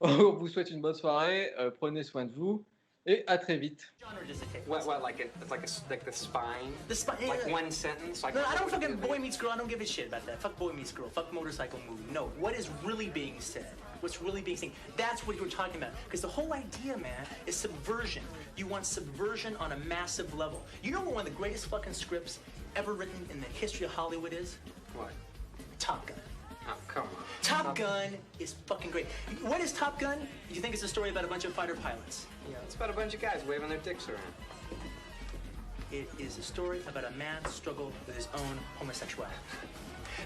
On vous souhaite une bonne soirée, prenez soin de vous. Et à très vite. What, like the spine? The spine, yeah. Like one sentence? Like no, I don't fucking Boy Meets Girl, I don't give a shit about that. Fuck Boy Meets Girl, fuck Motorcycle Movie. No, what is really being said? What's really being seen? That's what you were talking about. Because the whole idea, man, is subversion. You want subversion on a massive level. You know what one of the greatest fucking scripts ever written in the history of Hollywood is? What? Top Gun. Oh, come on. Top Gun is fucking great. What is Top Gun? You think it's a story about a bunch of fighter pilots? Yeah, it's about a bunch of guys waving their dicks around. It is a story about a man's struggle with his own homosexuality.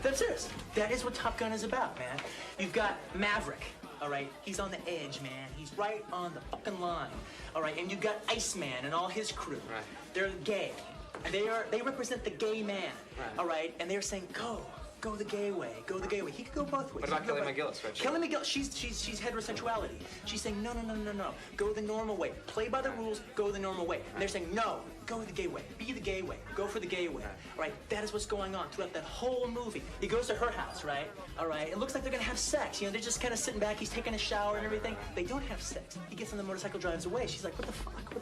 That's serious. That is what Top Gun is about, man. You've got Maverick, all right? He's on the edge, man. He's right on the fucking line, all right? And you've got Iceman and all his crew. Right. They're gay. They represent the gay man, right. All right? And they're saying, go the gay way, go the gay way. He could go both ways. What about Kelly McGillis, right? Kelly McGillis, she's heterosexuality. She's saying, no. Go the normal way. Play by the rules, go the normal way. And they're saying, no, go the gay way. Be the gay way. Go for the gay way. All right, that is what's going on throughout that whole movie. He goes to her house, right? All right, it looks like they're gonna have sex. You know, they're just kind of sitting back. He's taking a shower and everything. They don't have sex. He gets on the motorcycle, drives away. She's like, what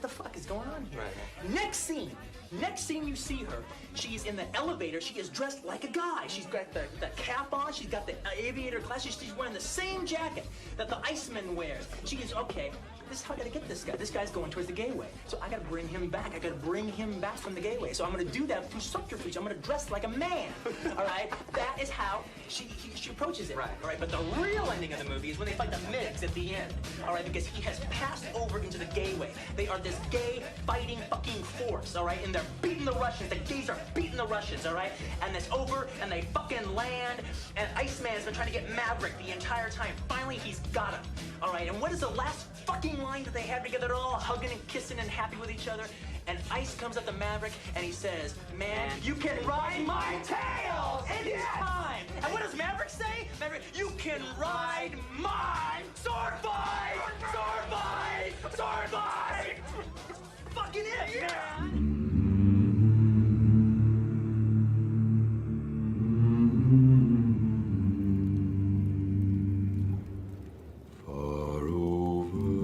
the fuck is going on here? Right. Next scene you see her, she is in the elevator. She is dressed like a guy. She's got the cap on. She's got the aviator glasses. She's wearing the same jacket that the Iceman wears. She is, okay, this is how I gotta get this guy. This guy's going towards the gateway. So I gotta bring him back. I gotta bring him back from the gateway. So I'm gonna do that through subterfuge. I'm gonna dress like a man. All right? That is how she approaches it. Right. All right, but the real ending of the movie is when they fight the MiGs at the end. All right, because he has passed over into the gateway. They are this gay fighting fucking force, all right? And they're beating the Russians. The gays are beating the Russians, all right? And it's over, and they fucking land, and Iceman's been trying to get Maverick the entire time. Finally, he's got him, all right? And what is the last fucking line that they have together? They're all hugging and kissing and happy with each other. And Ice comes up to Maverick, and he says, man, you can ride my tail anytime. And what does Maverick say? Maverick, you can ride my sword fight! Sword fight! Sword fight! Fucking it, man! Far over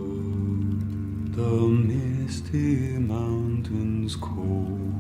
the misty mountains cold,